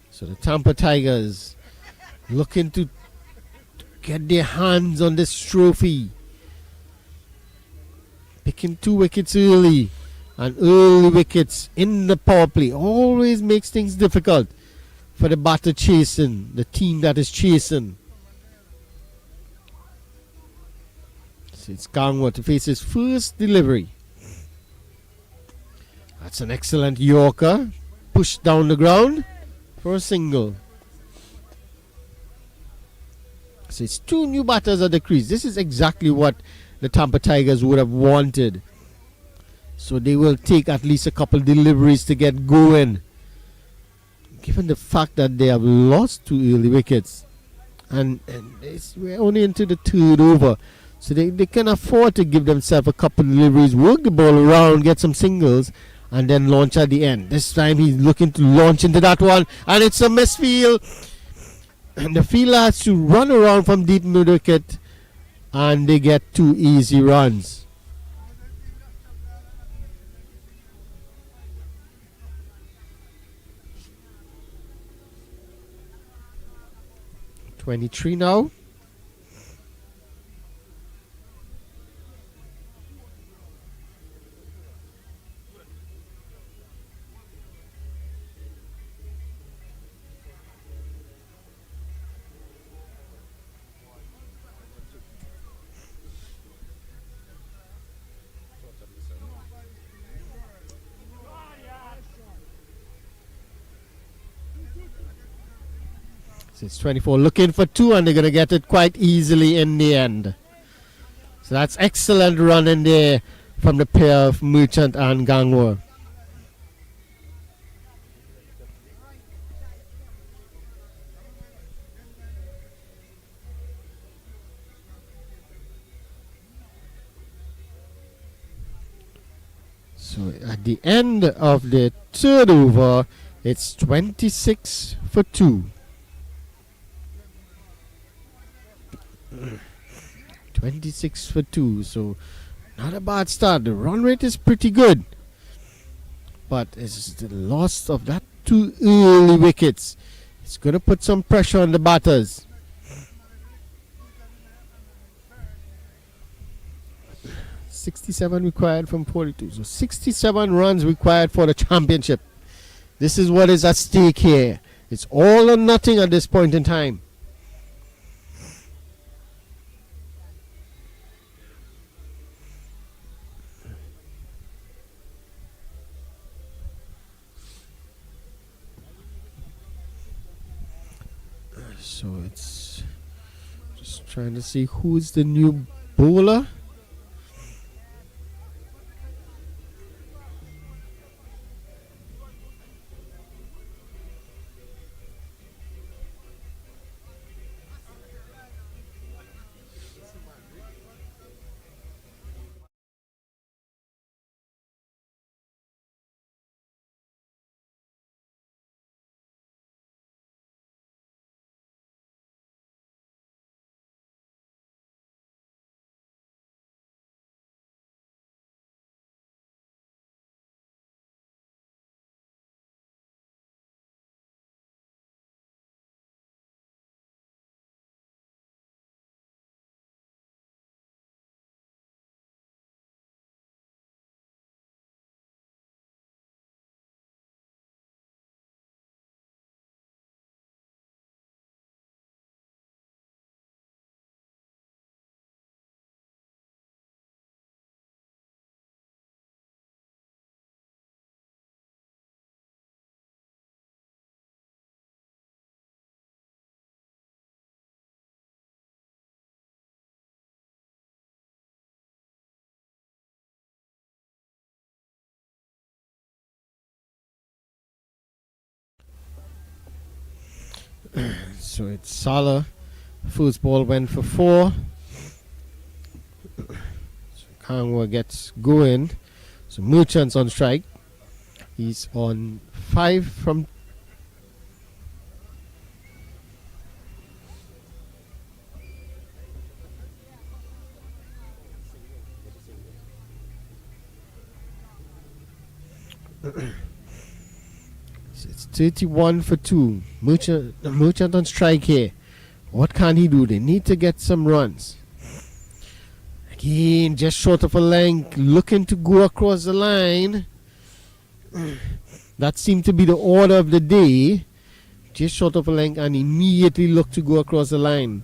So the Tampa Tigers looking to get their hands on this trophy. Picking 2 wickets early, and early wickets in the power play always makes things difficult for the batter chasing, the team that is chasing. So it's Gangwa to face his first delivery. That's an excellent Yorker. Pushed down the ground for a single. So it's 2 new batters at the crease. This is exactly what the Tampa Tigers would have wanted. So they will take at least a couple deliveries to get going, given the fact that they have lost 2 early wickets. And we're only into the 3rd over. So they can afford to give themselves a couple deliveries, work the ball around, get some singles, and then launch at the end. This time he's looking to launch into that one, and it's a misfield. And the fielder has to run around from deep mid-wicket, and they get 2 easy runs. $23 now. It's 24 looking for 2, and they're going to get it quite easily in the end. So that's excellent run in there from the pair of Merchant and Gangwa. So at the end of the 3rd over, it's 26 for 2. 26 for 2. So not a bad start. The run rate is pretty good. But it's the loss of that 2 early wickets. It's going to put some pressure on the batters. .67 required from 42. So 67 runs required for the championship. This is what is at stake here. It's all or nothing at this point in time. So it's just trying to see who's the new bowler. So it's Salah. First ball went for 4. So Kangwa gets going. So Merchant's on strike. He's on 5 from. It's 31 for 2. Merchant on strike here. What can he do? They need to get some runs. Again, just short of a length, looking to go across the line. That seemed to be the order of the day. Just short of a length and immediately look to go across the line.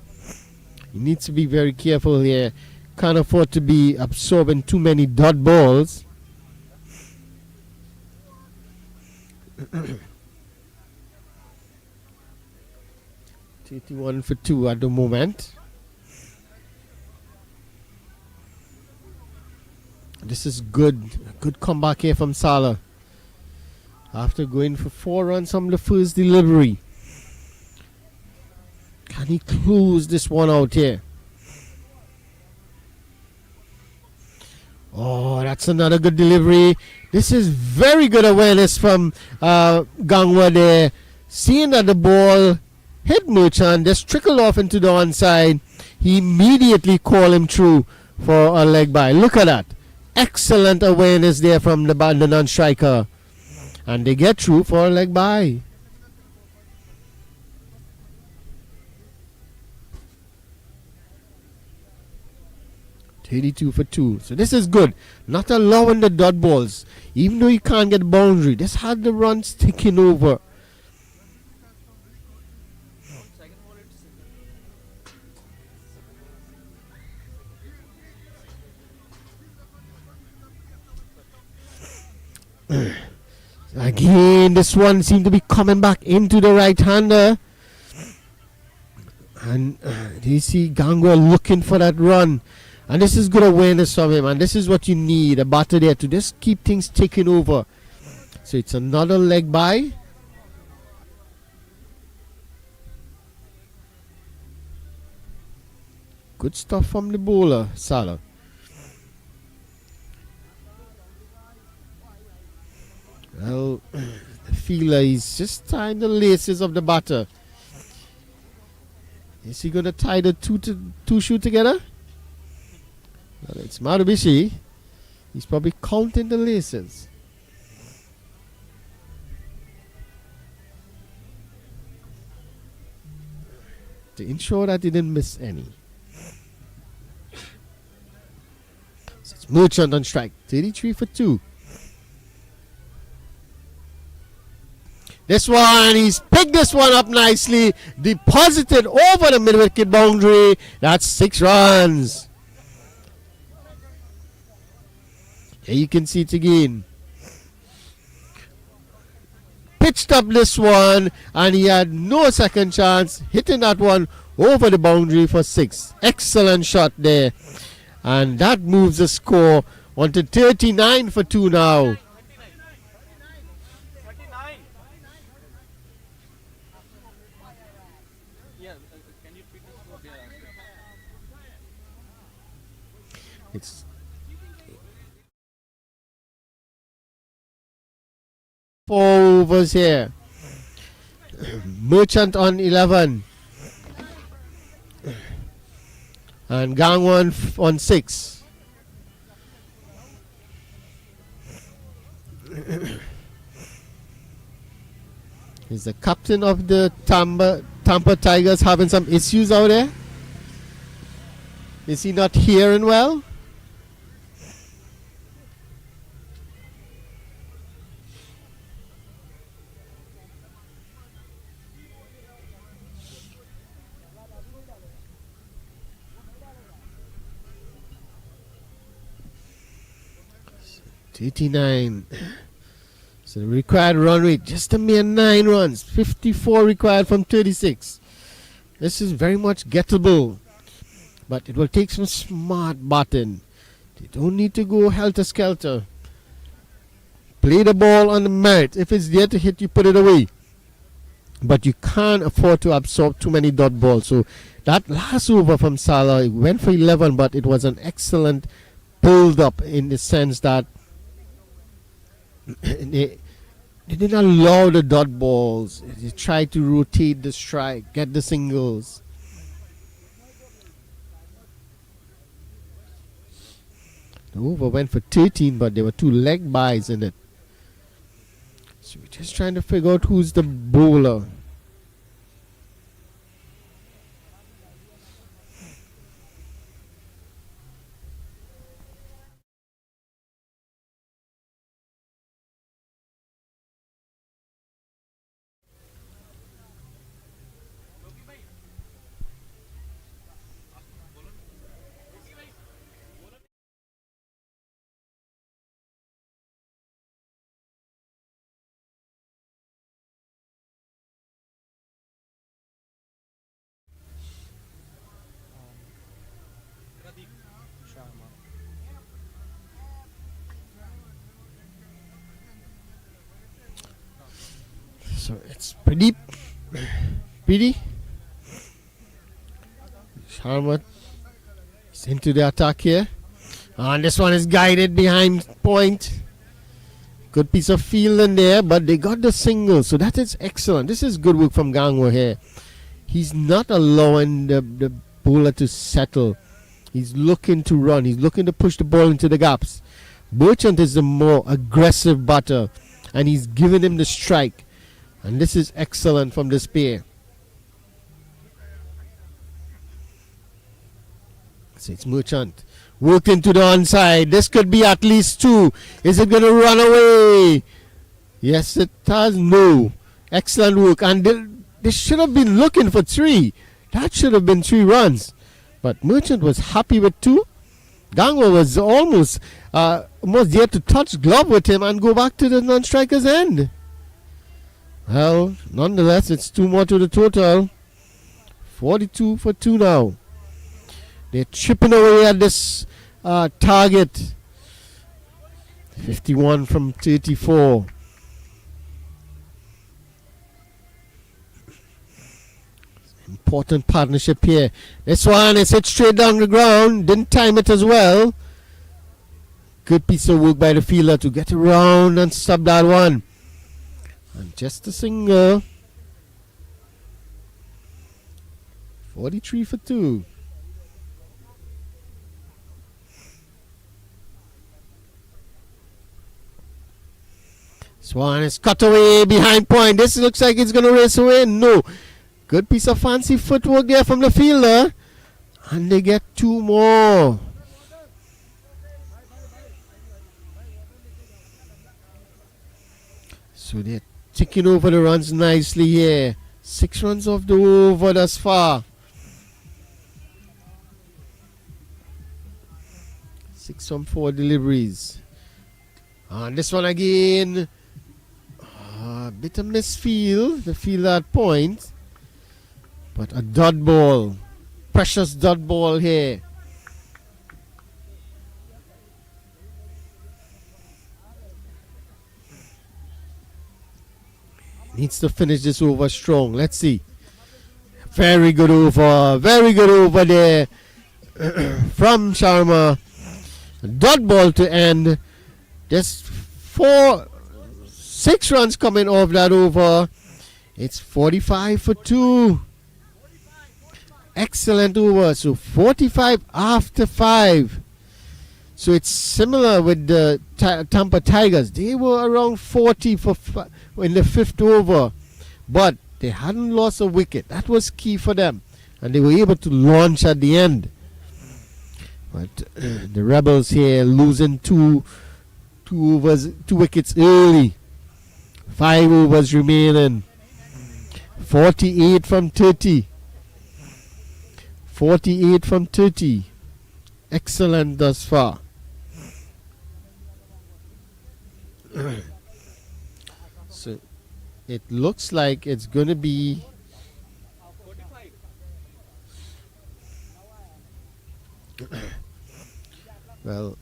He needs to be very careful here. Can't afford to be absorbing too many dot balls. 31 for 2 at the moment. This is good. A good comeback here from Salah. After going for 4 runs from the first delivery. Can he close this one out here? Oh, that's another good delivery. This is very good awareness from Gangwa there. Seeing that the ball hit Merchant, just trickled off into the onside. He immediately called him through for a leg by. Look at that. Excellent awareness there from the non-striker. And they get through for a leg by. .32 for 2. So this is good. Not allowing the dot balls. Even though you can't get boundary. This had the runs taking over. Again, this one seemed to be coming back into the right-hander. And you see Gangwa looking for that run. And this is good awareness from him. And this is what you need, a batter there to just keep things taking over. So it's another leg by. Good stuff from the bowler, Salah. Well, the feeler is just tying the laces of the batter. Is he going to tie the two shoe together? Well, it's Marubishi. He's probably counting the laces. To ensure that he didn't miss any. So it's Merchant on strike. 33 for 2. This one, he's picked this one up nicely. Deposited over the mid-wicket boundary. That's 6 runs. Here you can see it again. Pitched up this one, and he had no second chance, hitting that one over the boundary for 6. Excellent shot there. And that moves the score on to 39 for 2 now. It's 4 overs here. Merchant on 11. And Gangwon on 6. Is the captain of the Tampa Tigers having some issues out there? Is he not hearing well? $89. So the required run rate just a mere 9 runs. 54 required from 36. This is very much gettable, but it will take some smart batting. They don't need to go helter-skelter. Play the ball on the merit. If it's there to hit, you put it away. But you can't afford to absorb too many dot balls. So that last over from Salah, it went for 11, but it was an excellent build-up in the sense that they didn't allow the dot balls. They tried to rotate the strike, get the singles. The over went for 13, but there were 2 leg byes in it. So we're just trying to figure out who's the bowler. So it's Pradeep, PD. Sharma is into the attack here. And this one is guided behind point. Good piece of fielding there, but they got the single. So that is excellent. This is good work from Gangwon here. He's not allowing the bowler to settle. He's looking to run. He's looking to push the ball into the gaps. Merchant is the more aggressive batter, and he's giving him the strike. And this is excellent from this pair. So it's Merchant. Worked into the onside. This could be at least 2. Is it going to run away? Yes, it has. No. Excellent work. And they should have been looking for 3. That should have been 3 runs. But Merchant was happy with 2. Gangwon was almost there to touch glove with him and go back to the non-striker's end. Well, nonetheless, it's 2 more to the total. 42 for 2 now. They're chipping away at this target. 51 from 34. Important partnership here. This one is hit straight down the ground. Didn't time it as well. Good piece of work by the fielder to get around and stop that one. And just a single. 43 for 2. Swan is cut away behind point. This looks like it's going to race away. No. Good piece of fancy footwork there from the fielder. And they get 2 more. So they're ticking over the runs nicely here. 6 runs off the over thus far. 6 from 4 deliveries. And this one again. A bit of misfield. The fielder at point. But a dot ball. Precious dot ball here. Needs to finish this over strong. Let's see. Very good over. Very good over there from Sharma. Dot ball to end. Just 6 runs coming off that over. It's 45 for 2. Excellent over. So 45 after 5. So it's similar with the Tampa Tigers. They were around 40 for in the 5th over. But they hadn't lost a wicket. That was key for them. And they were able to launch at the end. But the Rebels here losing two wickets early. 5 overs remaining. 48 from 30. 48 from 30. Excellent thus far. So it looks like it's going to be well,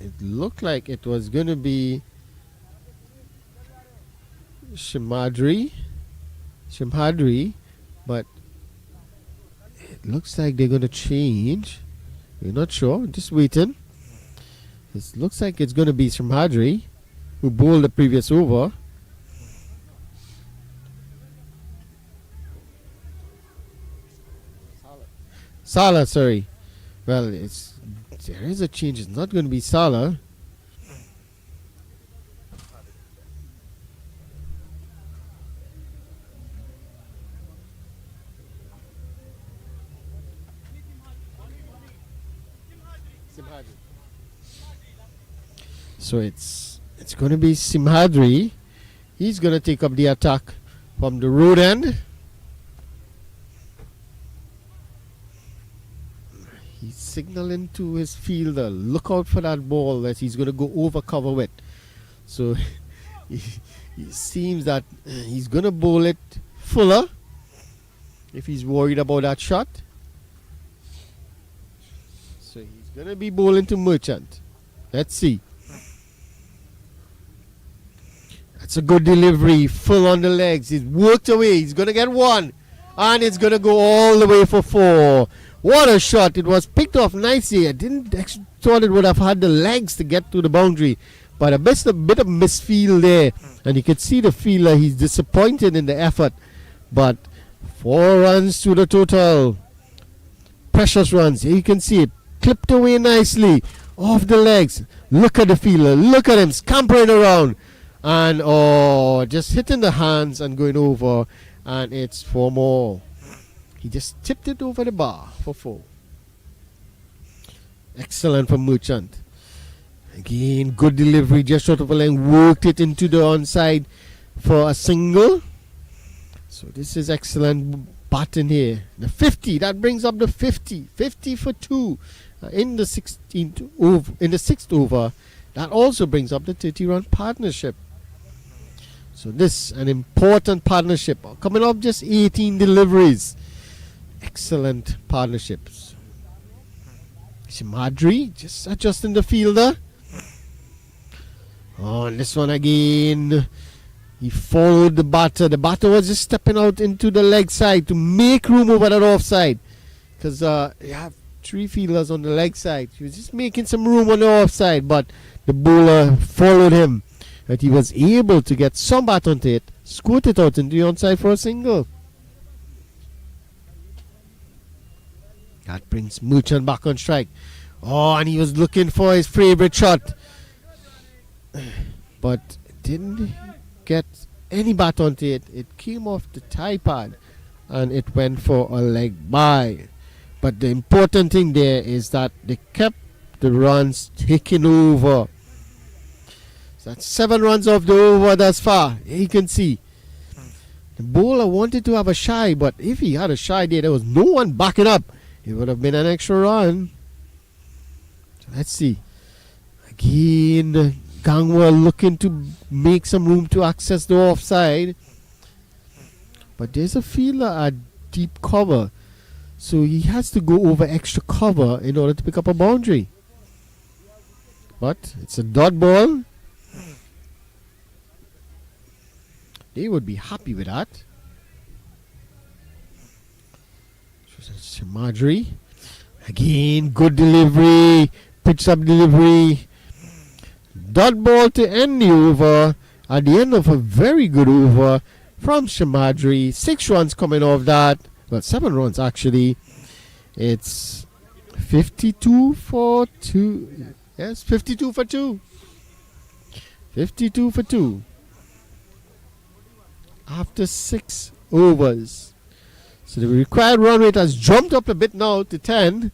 it looked like it was going to be Shimhadri, but it looks like they're going to change. We're not sure, just waiting. It looks like it's going to be Shimhadri, who bowled the previous over. Salah, sorry. Well, there is a change. It's not going to be Salah. So it's going to be Simhadri. He's going to take up the attack from the road end. He's signaling to his fielder, look out for that ball that he's going to go over cover with. So it seems that he's going to bowl it fuller if he's worried about that shot. So he's going to be bowling to Merchant. Let's see. That's a good delivery, full on the legs. He's worked away. He's going to get 1. And it's going to go all the way for 4. What a shot. It was picked off nicely. I didn't actually thought it would have had the legs to get to the boundary. But a bit of misfield there. And you can see the fielder. He's disappointed in the effort. But 4 runs to the total. Precious runs. Here you can see it. Clipped away nicely. Off the legs. Look at the fielder. Look at him scampering around. And just hitting the hands and going over. And it's 4 more. He just tipped it over the bar for 4. Excellent from Merchant. Again, good delivery just short of a length. Worked it into the onside for a single. So this is excellent batting here. The 50, that brings up the 50. 50 for 2 in the 16th over, in the 6th over. That also brings up the 30-run partnership. So this an important partnership. Coming up just 18 deliveries. Excellent partnerships. Shimhadri just adjusting the fielder. And this one again. He followed the batter. The batter was just stepping out into the leg side to make room over that offside. Because you have 3 fielders on the leg side. He was just making some room on the offside. But the bowler followed him. And he was able to get some bat onto it. Squirt it out into the onside for a single. That brings Merchant back on strike. Oh, and he was looking for his favorite shot, but didn't get any bat onto it. It came off the tie pad and it went for a leg by. But the important thing there is that they kept the runs taking over. So that's 7 runs off the over thus far. You can see the bowler wanted to have a shy, but if he had a shy there was no one backing up. It would have been an extra run. So let's see. Again, Gangwal looking to make some room to access the offside. But there's a fielder at deep cover, so he has to go over extra cover in order to pick up a boundary. But it's a dot ball. They would be happy with that. Marjorie. Again, good delivery. Pitch up delivery. Dot ball to end the over. At the end of a very good over from Shamadri. 6 runs coming off that. Well, 7 runs actually. It's 52 for 2. Yes, 52 for 2. 52 for 2. After 6 overs. So the required run rate has jumped up a bit now to 10.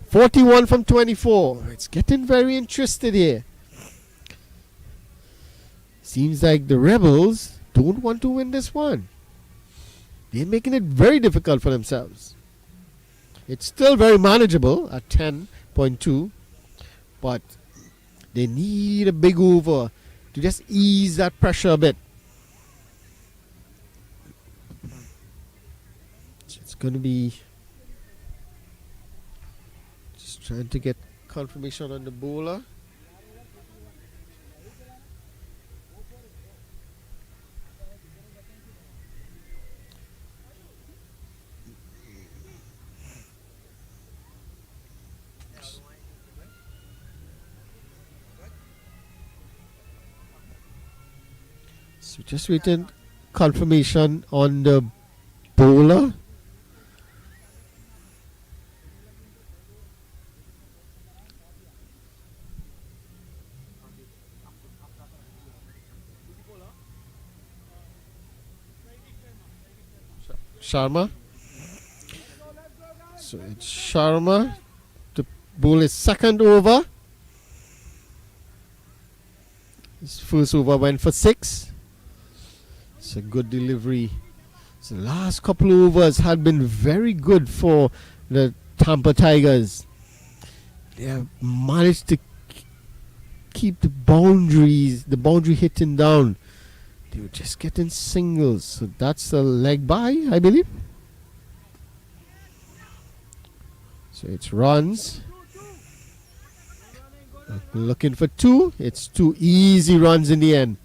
41 from 24. It's getting very interested here. Seems like the Rebels don't want to win this one. They're making it very difficult for themselves. It's still very manageable at 10.2. But they need a big over to just ease that pressure a bit. Going to be just trying to get confirmation on the bowler. So just waiting confirmation on the bowler. Sharma. So it's Sharma. The ball is second over. His first over went for 6. It's a good delivery. So the last couple of overs had been very good for the Tampa Tigers. They have managed to keep the boundary hitting down. They were just getting singles. So that's a leg by, I believe. So it's runs. Looking for 2. It's 2 easy runs in the end.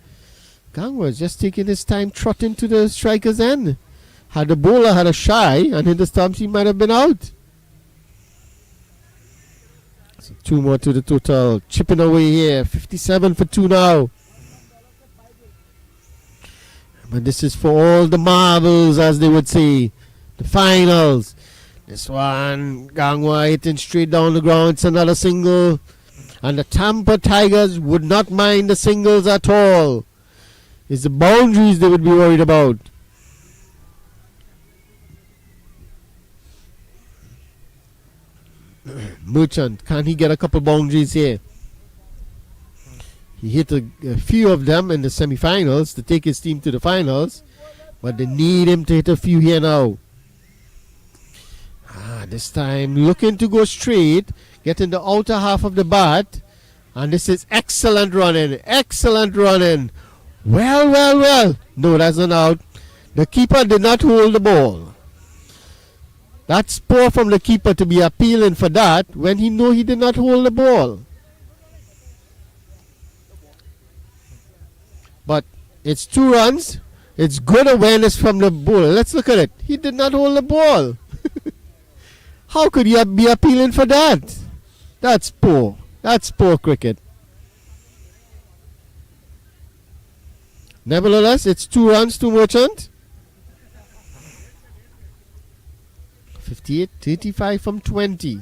Gang was just taking his time trotting to the striker's end. Had the bowler had a shy and in the stumps he might have been out. So 2 more to the total. Chipping away here. 57 for 2 now. But this is for all the marbles, as they would say. The finals. This one, Gangwa hitting straight down the ground. It's another single. And the Tampa Tigers would not mind the singles at all. It's the boundaries they would be worried about. Merchant, can he get a couple boundaries here? He hit a few of them in the semi-finals to take his team to the finals, but they need him to hit a few here now. This time looking to go straight, getting the outer half of the bat, and this is excellent running, excellent running. Well. No, that's not out. The keeper did not hold the ball. That's poor from the keeper to be appealing for that when he know he did not hold the ball. But it's 2 runs. It's good awareness from the bowler. Let's look at it. He did not hold the ball. How could you be appealing for that? That's poor. That's poor cricket. Nevertheless, it's 2 runs to Merchant. 58, 35 from 20.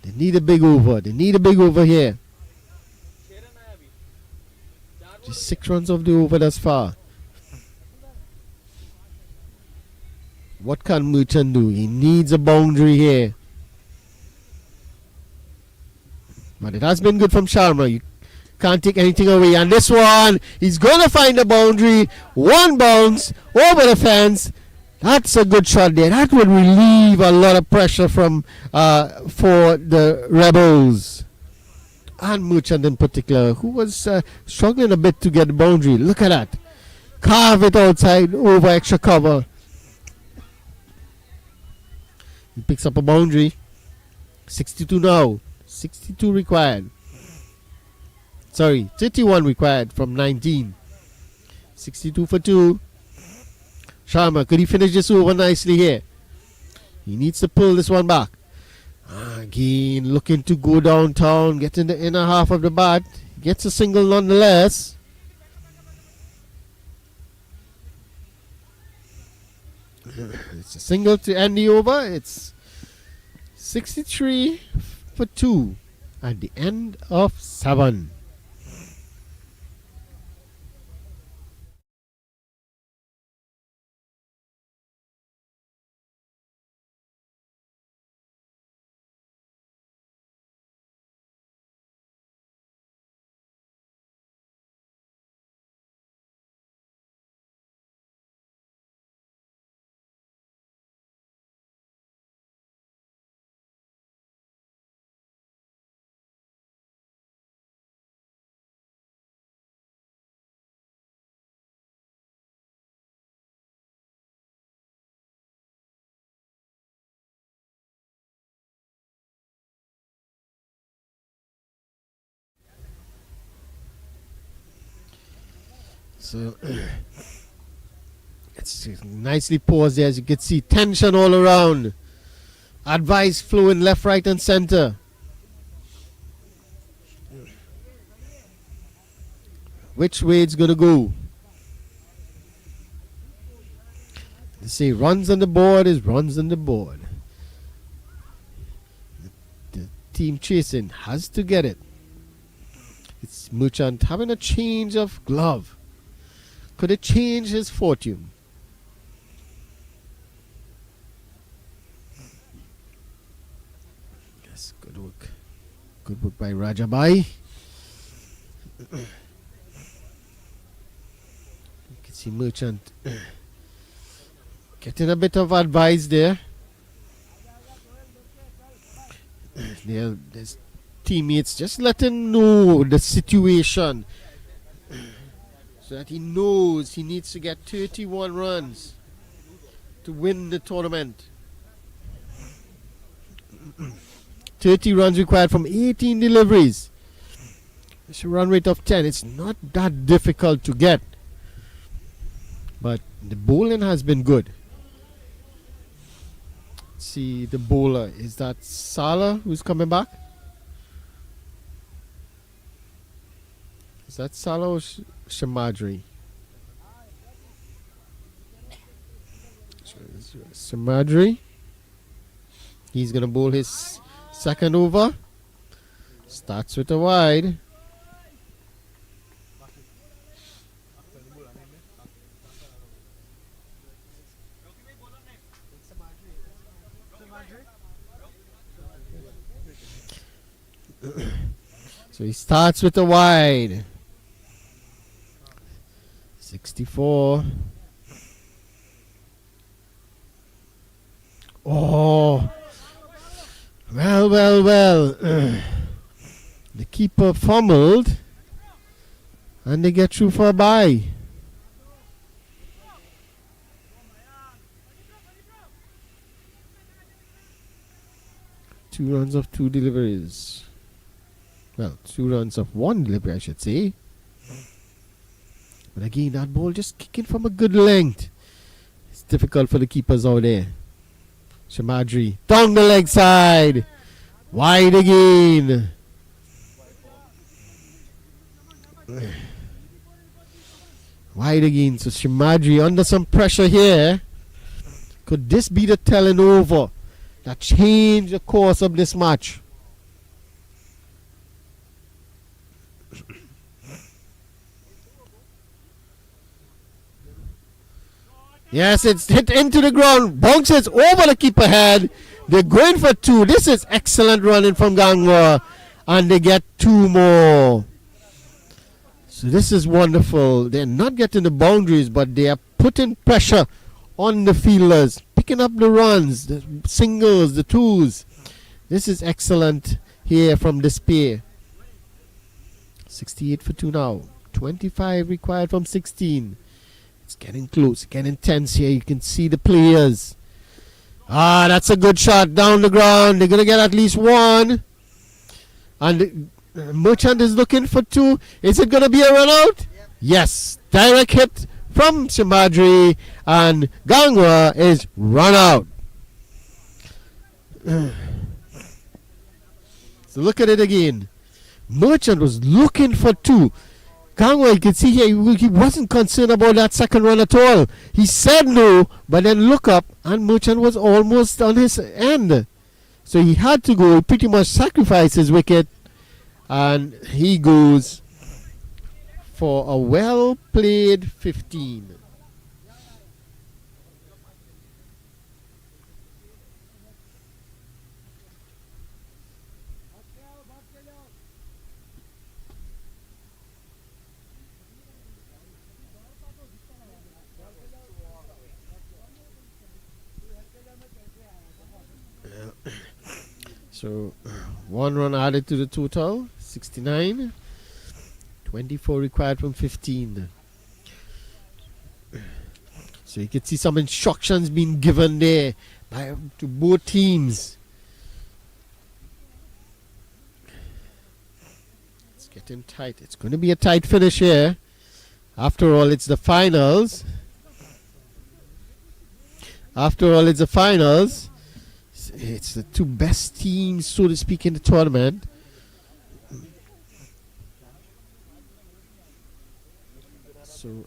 They need a big over. They need a big over here. Just 6 runs off the over thus far. What can Merchant do? He needs a boundary here. But it has been good from Sharma. You can't take anything away. And this one, he's going to find a boundary. One bounce over the fence. That's a good shot there. That would relieve a lot of pressure from for the Rebels. And Merchant in particular, who was struggling a bit to get the boundary. Look at that. Carve it outside over extra cover. He picks up a boundary. 62 now. 62 required. Sorry, 31 required from 19. 62 for 2. Sharma, could he finish this over nicely here? He needs to pull this one back. Again, looking to go downtown, get in the inner half of the bat. Gets a single nonetheless. It's a single to end the over. It's 63 for 2 at the end of 7. So it's nicely paused there, as you can see. Tension all around. Advice flowing left, right, and center. Which way it's gonna go? They say runs on the board is runs on the board. The team chasing has to get it. It's Merchant having a change of glove. Could it change his fortune? Yes, good work. Good work by Rajabai. You can see Merchant getting a bit of advice there. There's teammates just let him know the situation, so that he knows he needs to get 31 runs to win the tournament. 30 runs required from 18 deliveries. It's a run rate of 10. It's not that difficult to get. But the bowling has been good. Let's see the bowler. Is that Salah who's coming back? Is that Salah or Shamadri? Shamadri. He's going to bowl his second over. Starts with a wide. So he starts with a wide. 64. Oh. Well. The keeper fumbled. And they get through for a bye. Two runs of 2 deliveries. Well, 2 runs of 1 delivery, I should say. But again, that ball just kicking from a good length. It's difficult for the keepers out there. Shamadri down the leg side. Wide again. Wide again. So Shamadri under some pressure here. Could this be the telling over that changed the course of this match. Yes, it's hit into the ground, bounces over the keeper head. They're going for 2. This is excellent running from Gangwa, and they get 2 more. So this is wonderful. They're not getting the boundaries, but they are putting pressure on the fielders, picking up the runs, the singles, the 2s. This is excellent here from this pair. 68 for 2 now. 25 required from 16. It's getting close, getting tense here. You can see the players. That's a good shot down the ground. They're going to get at least 1. And Merchant is looking for 2. Is it going to be a run out? Yep. Yes. Direct hit from Simadri, and Gangwa is run out. So look at it again. Merchant was looking for 2. Gangwa, you can see here, he wasn't concerned about that second run at all. He said no, but then look up, and Merchant was almost on his end. So he had to go. He pretty much sacrificed his wicket, and he goes for a well-played 15. So 1 run added to the total, 69. 24 required from 15. So you can see some instructions being given there to both teams. It's getting tight. It's going to be a tight finish here. After all, it's the finals. It's the 2 best teams, so to speak, in the tournament. So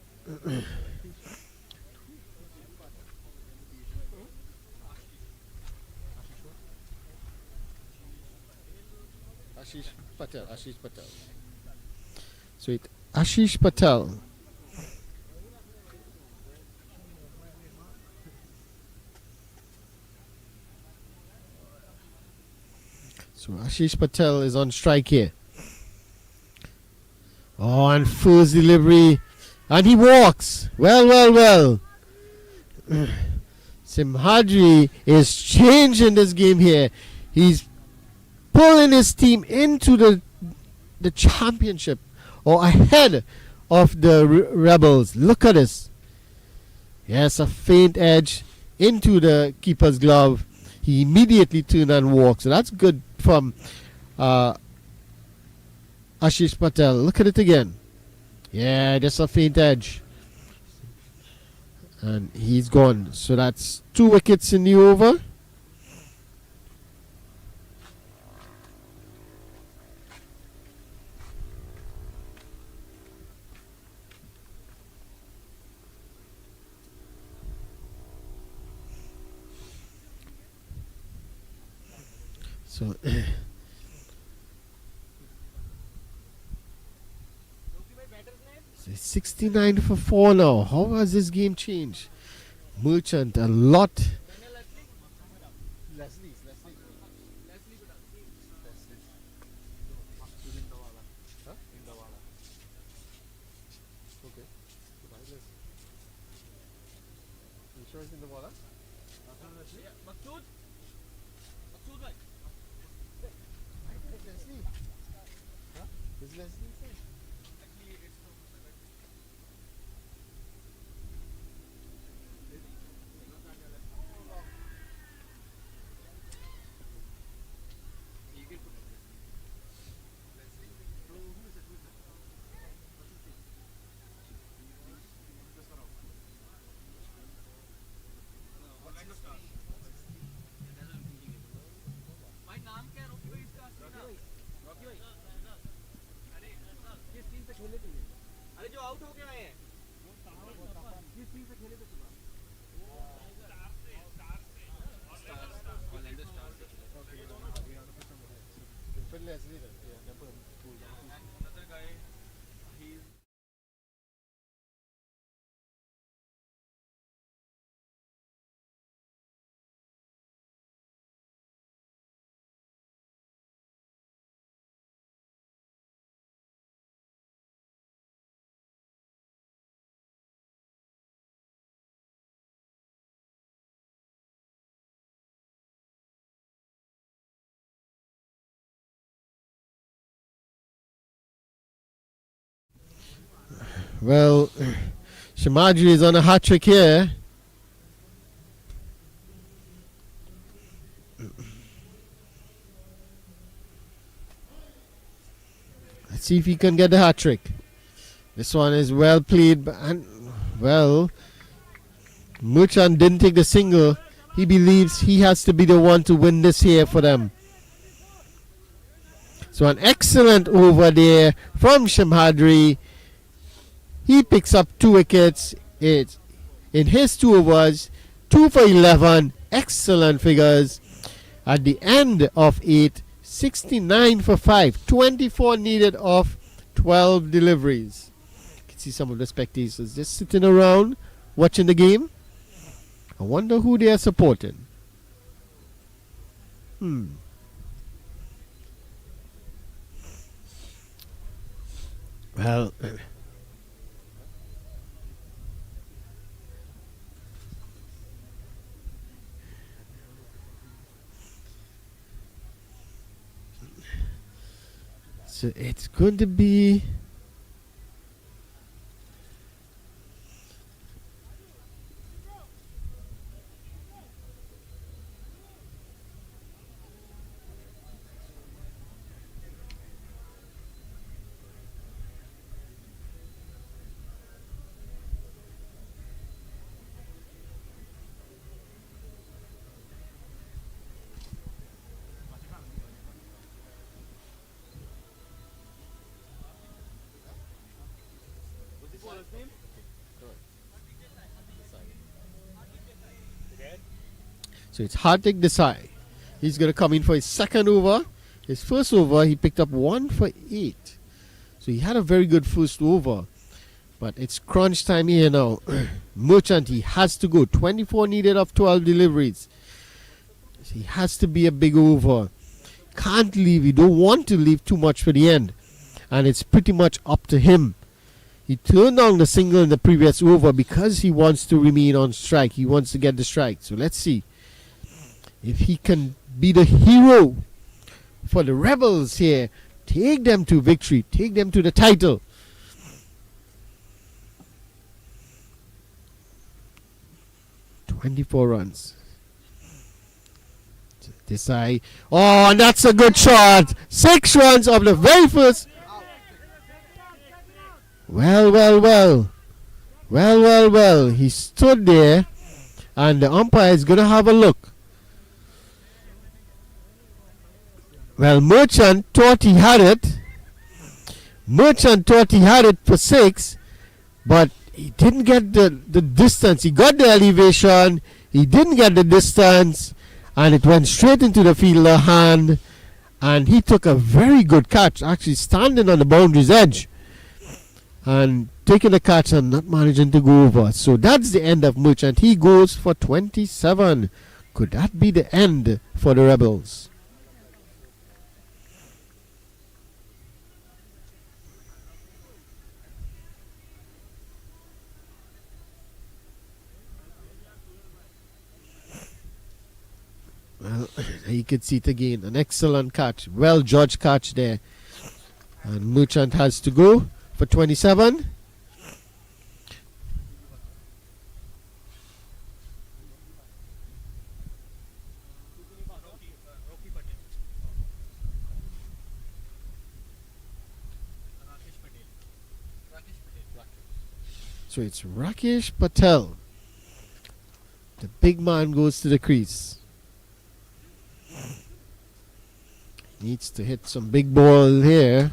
Ashish Patel. So it's Ashish Patel. So Ashish Patel is on strike here. And first delivery. And he walks. Well. Simhadri is changing this game here. He's pulling his team into the championship, or ahead of the Rebels. Look at this. Yes, a faint edge into the keeper's glove. He immediately turned and walked. So that's good from Ashish Patel. Look at it again. Yeah, just a faint edge. And he's gone. So that's 2 wickets in the over. So 69 for 4 now. How has this game changed? Merchant a lot. Well, Shamadri is on a hat trick here. Let's see if he can get the hat trick. This one is well played, and well, Merchant didn't take the single. He believes he has to be the one to win this here for them. So an excellent over there from Shamadri. He picks up 2 wickets. It's in his 2 overs, 2 for 11. Excellent figures. At the end of 8, 69 for 5. 24 needed of 12 deliveries. You can see some of the spectators just sitting around watching the game. I wonder who they are supporting. Well, so it's going to be so it's Hardik Desai. He's going to come in for his second over. His first over, he picked up 1 for 8. So he had a very good first over. But it's crunch time here now. Merchant, he has to go. 24 needed of 12 deliveries. So he has to be a big over. Can't leave. You don't want to leave too much for the end. And it's pretty much up to him. He turned down the single in the previous over because he wants to remain on strike. He wants to get the strike. So let's see if he can be the hero for the Rebels here. Take them to victory. Take them to the title. "24 runs. Desai. Oh, and that's a good shot. 6 runs of the very first. Well. He stood there, and the umpire is going to have a look. Well, Merchant thought he had it. For 6, but he didn't get the distance. He got the elevation. He didn't get the distance, and it went straight into the fielder hand. And he took a very good catch, actually standing on the boundary's edge and taking the catch and not managing to go over. So that's the end of Merchant. He goes for 27. Could that be the end for the Rebels? Well, you can see it again. An excellent catch. Well judged catch there. And Merchant has to go for 27. So it's Rakesh Patel. The big man goes to the crease. Needs to hit some big ball here.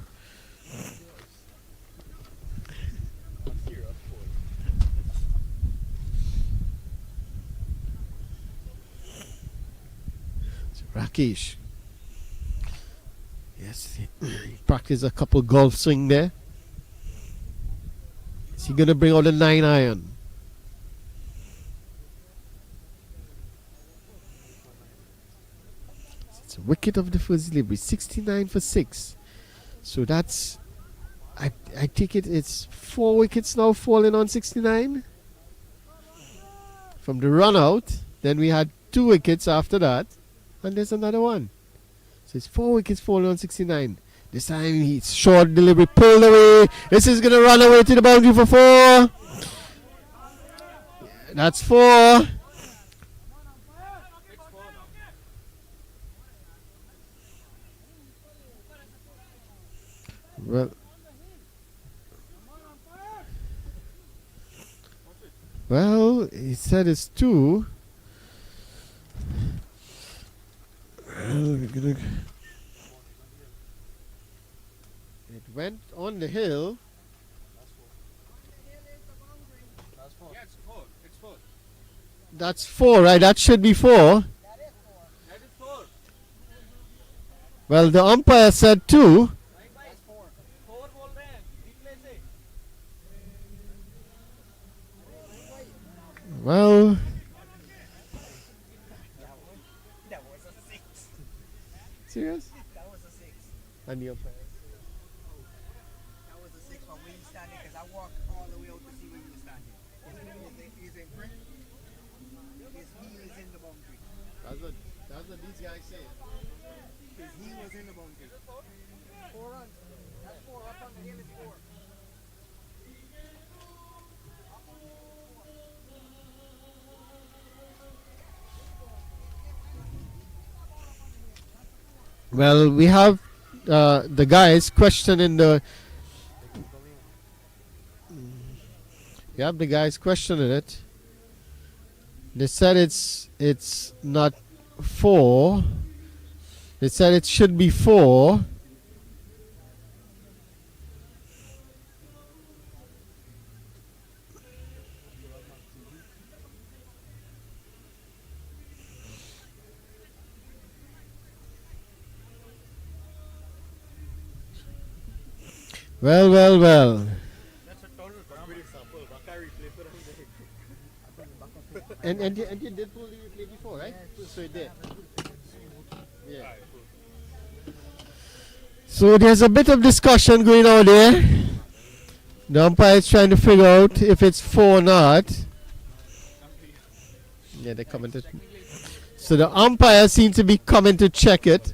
Rakesh. Yes, practice a couple golf swing there. Is he gonna bring out a 9-iron? It's a wicket of the first delivery, 69 for 6. So that's, I take it's 4 wickets now falling on 69 from the run out. Then we had 2 wickets after that, and there's another one. So it's 4 wickets falling on 69. This time he's short delivery, pulled away. This is gonna run away to the boundary for 4. That's 4. Well, he said it's 2. It went on the hill. That's 4, right? That should be 4. Well, the umpire said 2. Well, serious? That was a 6. And the umpire. That was a 6 from where you standing because I walked all the way out to see where you were standing. He's in print. His heel is in the boundary. That's what these guys say. His heel was in the boundary. 4 runs. That's 4. Up on the hill is 4. Well, we have the guys questioning the. You have the guys questioning it. They said it's not 4. They said it should be 4. Well. That's a total drama. And you did pull the replay before, right? So it did. Yeah. So there's a bit of discussion going on there. The umpire is trying to figure out if it's 4 or not. Yeah, they commented. So the umpire seems to be coming to check it.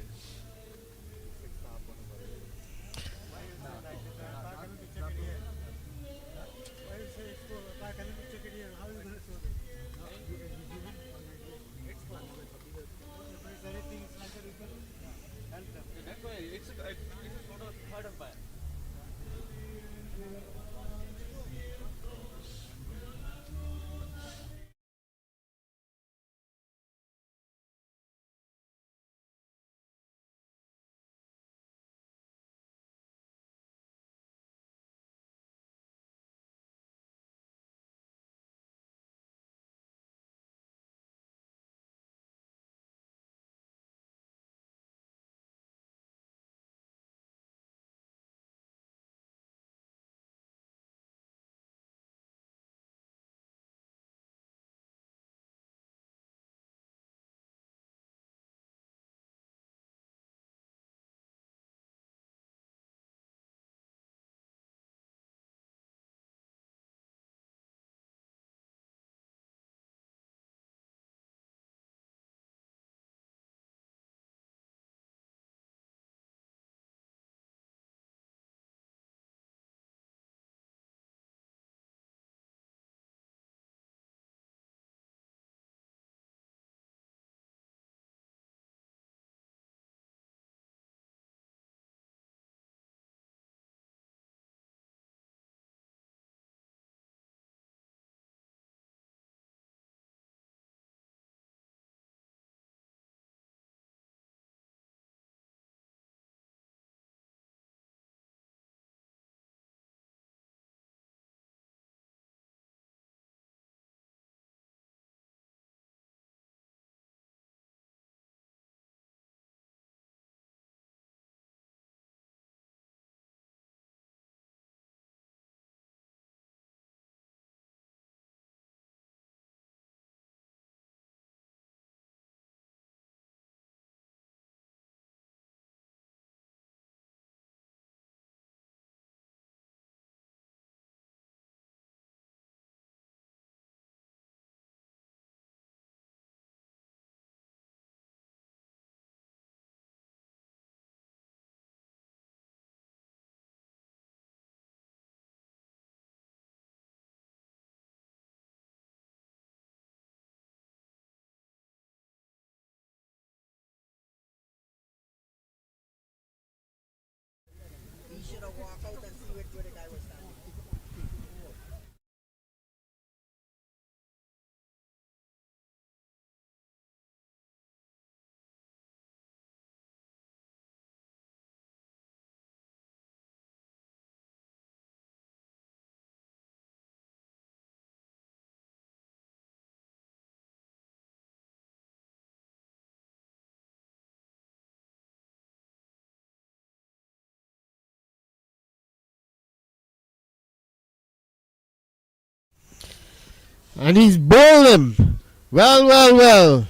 And he's bowled him. Well, well, well.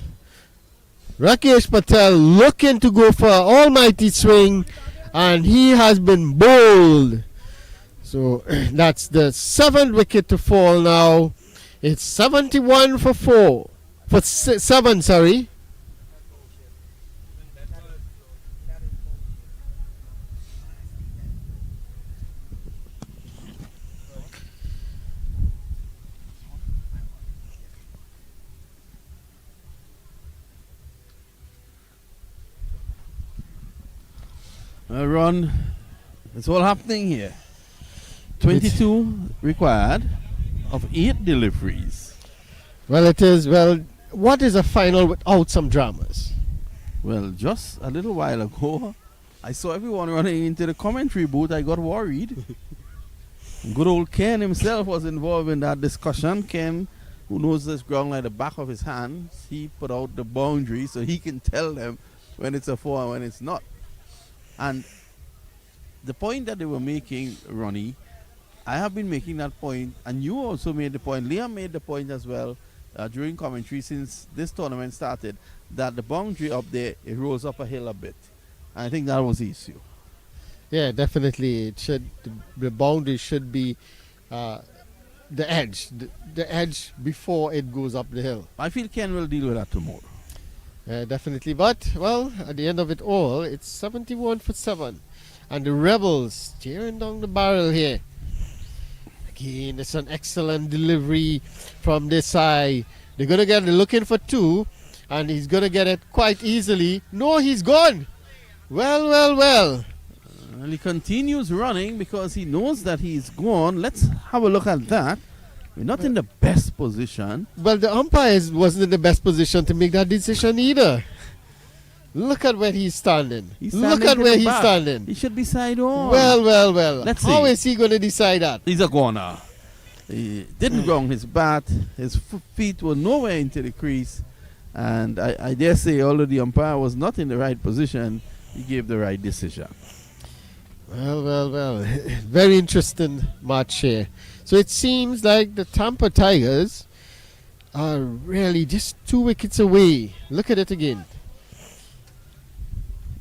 Rakesh Patel looking to go for an almighty swing, and he has been bowled. So that's the 7th wicket to fall now. It's 71 for 4. For 7, sorry. Ron, it's all happening here. 22 required of 8 deliveries. Well, it is. Well, what is a final without some dramas? Well, just a little while ago, I saw everyone running into the commentary booth. I got worried. Good old Ken himself was involved in that discussion. Ken, who knows this ground like the back of his hand, he put out the boundary so he can tell them when it's a 4 and when it's not. And the point that they were making, Ronnie, I have been making that point, and you also made the point. Liam made the point as well during commentary since this tournament started, that the boundary up there, it rolls up a hill a bit. And I think that was the issue. Yeah, definitely. It should. The boundary should be the edge, the edge before it goes up the hill. I feel Ken will deal with that tomorrow. Definitely. But well, at the end of it all, it's 71 for 7, and the Rebels staring down the barrel here. Again, it's an excellent delivery from this side. They're they're looking for 2, and he's gonna get it quite easily. No, he's gone. Well, well, well. And he continues running because he knows that he's gone. Let's have a look at that. We're not in the best position. Well, the umpire wasn't in the best position to make that decision either. Look at where he's standing. Look at where he's standing. He should be side on. Well, well, well. Let's How see. is he going to decide that? He's a goner. He didn't ground his bat. His feet were nowhere into the crease. And I dare say, although the umpire was not in the right position, he gave the right decision. Well, well, well. Very interesting match here. So it seems like the Tampa Tigers are really just 2 wickets away. Look at it again.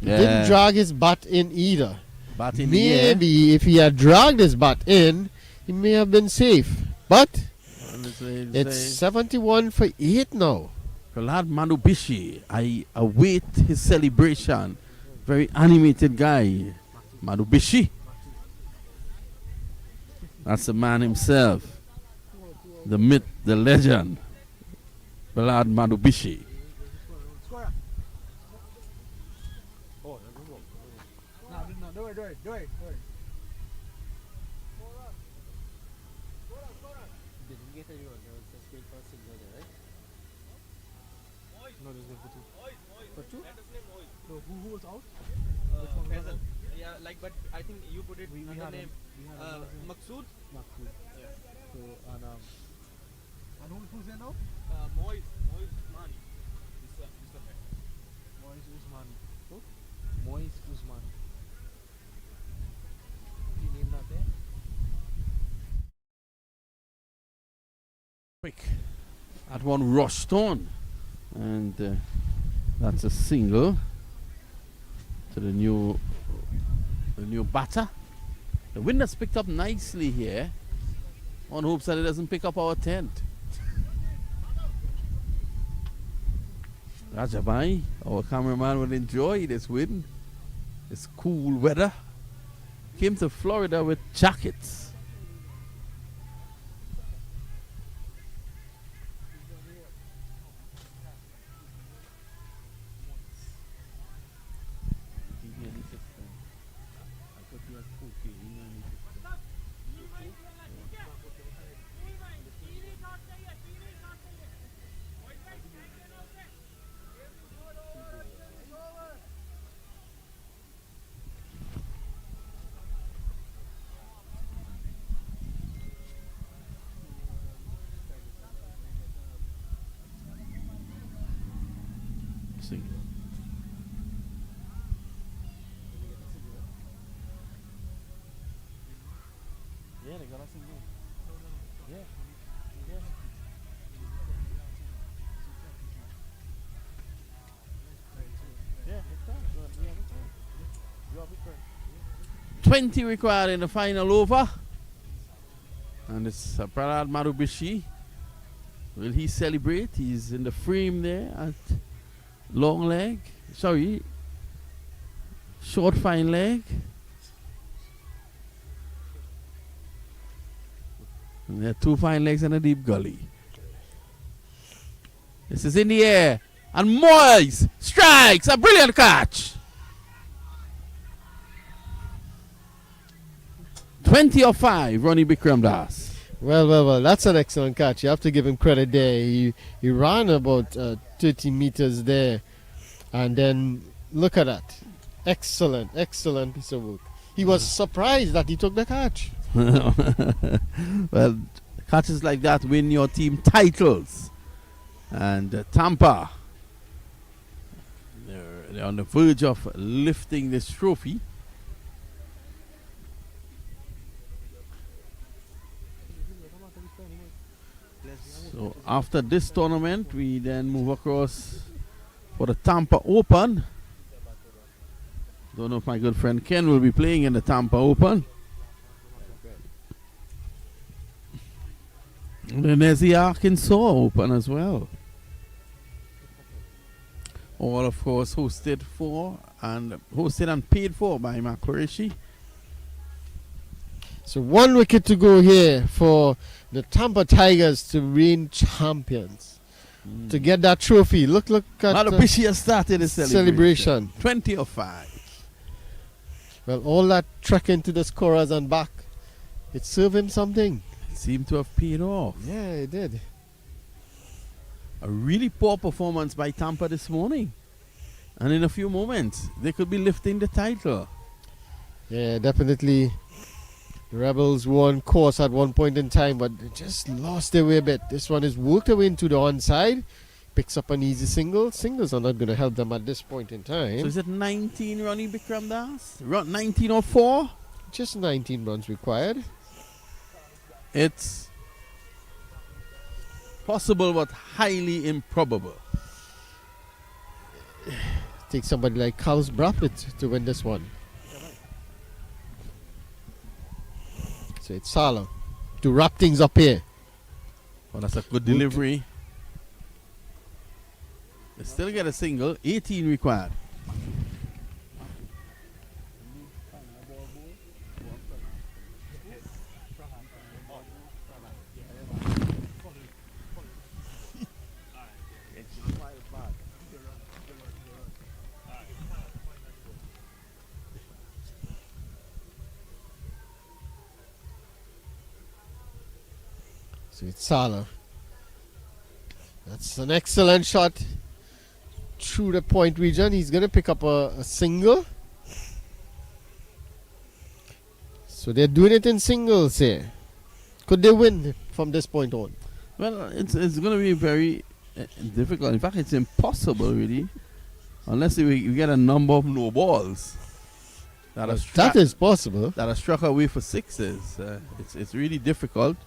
Yeah. Didn't drag his bat in either. Bat in the air. Maybe if he had dragged his bat in, he may have been safe. But it's 71 for 8 now. Prahlad Manubishi, I await his celebration. Very animated guy. Manubishi. That's the man himself. The myth, the legend. Prahlad Manubishi. Do it. Didn't get anyone. There was just wait for a single there, right? No, there's for 2. For 2? So who was out? Which one was out? Yeah, but I think you put it another name. Maqsood? Maqsood. Yeah. So, and who's there now? Poised Usmani. Poised Usmani. Who? Poised Usmani. Name not there? Quick. At one rushed on. And that's a single to the new batter. The wind has picked up nicely here. One hopes that it doesn't pick up our tent. Rajabai, our cameraman, will enjoy this wind, this cool weather. Came to Florida with jackets. See. Yeah, they got us in there. Yeah. 20 required in the final over. And it's Prahlad Marubishi. Will he celebrate? He's in the frame there at long leg. Sorry, short fine leg. And there are 2 fine legs and a deep gully. This is in the air. And Moyes strikes. A brilliant catch. 20 of 5, Ronnie Bikram Das. Well, that's an excellent catch. You have to give him credit there. He ran about 30 meters there. And then look at that. Excellent piece of work. He was surprised that he took the catch. Well, catches like that win your team titles. And Tampa, they're on the verge of lifting this trophy. So after this tournament, we then move across for the Tampa Open. Don't know if my good friend Ken will be playing in the Tampa Open. And then there's the Arkansas Open as well. All, of course, hosted and paid for by MAQ. So 1 wicket to go here for the Tampa Tigers to reign champions. To get that trophy. Look at Marubishi has started the celebration. 20 of 5. Well, all that trekking to the scorers and back, it served him something. It seemed to have paid off. Yeah, it did. A really poor performance by Tampa this morning. And in a few moments, they could be lifting the title. Yeah, definitely. The Rebels were on course at one point in time, but they just lost their way a bit. This one is worked away into the onside. Picks up an easy single. Singles are not going to help them at this point in time. So is it 19 Ronnie Bikram Das? 19 or 4? Just 19 runs required. It's possible but highly improbable. Take somebody like Carlos Braffett to win this one. So it's Salah to wrap things up here. Well, that's a good delivery. They still get a single. 18 required. So it's Salah. That's an excellent shot through the point region. He's going to pick up a single. So they're doing it in singles here. Could they win from this point on? Well, it's going to be very difficult. In fact, it's impossible, really, unless we get a number of no balls that is possible. that are struck away for sixes. It's really difficult.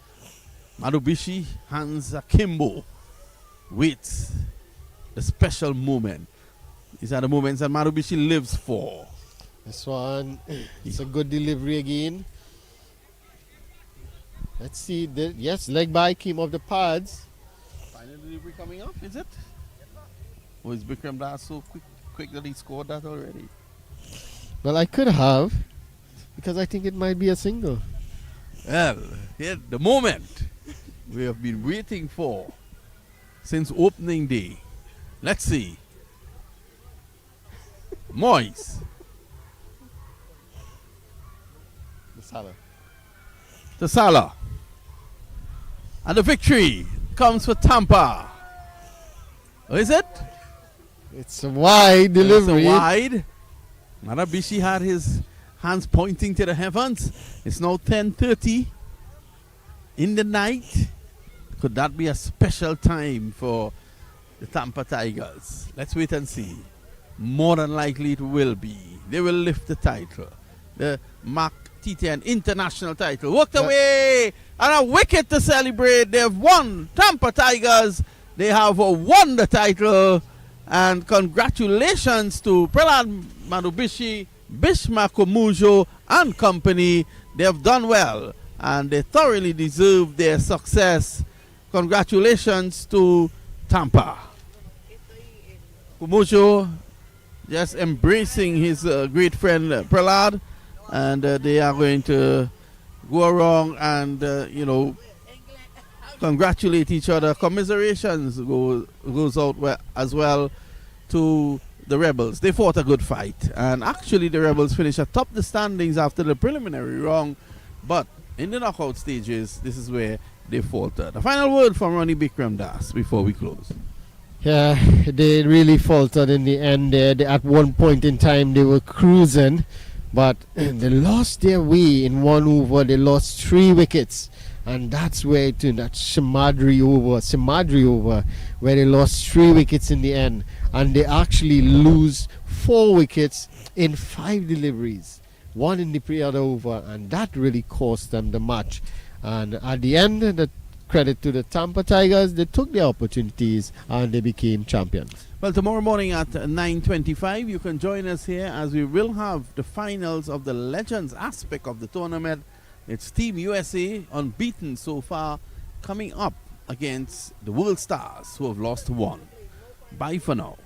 Marubishi hands akimbo. Waits the special moment. These are the moments that Marubishi lives for. This one, it's a good delivery again. Let's see. Yes, leg by came off the pads. Final delivery coming up, is it? Or is Bikram Das so quick that he scored that already? Well, I could have, because I think it might be a single. Well, here the moment we have been waiting for since opening day. Let's see. Moyes. To Salah. And the victory comes for Tampa. Oh, is it? It's a wide delivery. It's a wide. Marubishi had his hands pointing to the heavens. It's now 10:30 in the night. Could that be a special time for the Tampa Tigers? Let's wait and see. More than likely it will be. They will lift the title. The MAQ T10 international title. Walked away and a wicket to celebrate. They've won. Tampa Tigers, they have won the title. And congratulations to Prahlad Marubishi Bishma Kumujo and company. They have done well and they thoroughly deserve their success. Congratulations to Tampa. Kumujo just embracing his great friend Prahlad, and they are going to go around and congratulate each other. Commiserations goes out as well to the Rebels. They fought a good fight, and actually the Rebels finished atop the standings after the preliminary round, but in the knockout stages, this is where they faltered. The final word from Ronnie Bikram Das before we close. Yeah, they really faltered in the end there. At one point in time, they were cruising, but they lost their way in one over. They lost 3 wickets, and that's where it turned, that Simadri over, where they lost 3 wickets in the end, and they actually lose 4 wickets in 5 deliveries, 1 in the pre-other over, and that really cost them the match. And at the end, the credit to the Tampa Tigers, they took their opportunities and they became champions. Well, tomorrow morning at 9:25, you can join us here as we will have the finals of the Legends aspect of the tournament. It's Team USA, unbeaten so far, coming up against the World Stars, who have lost 1. Bye for now.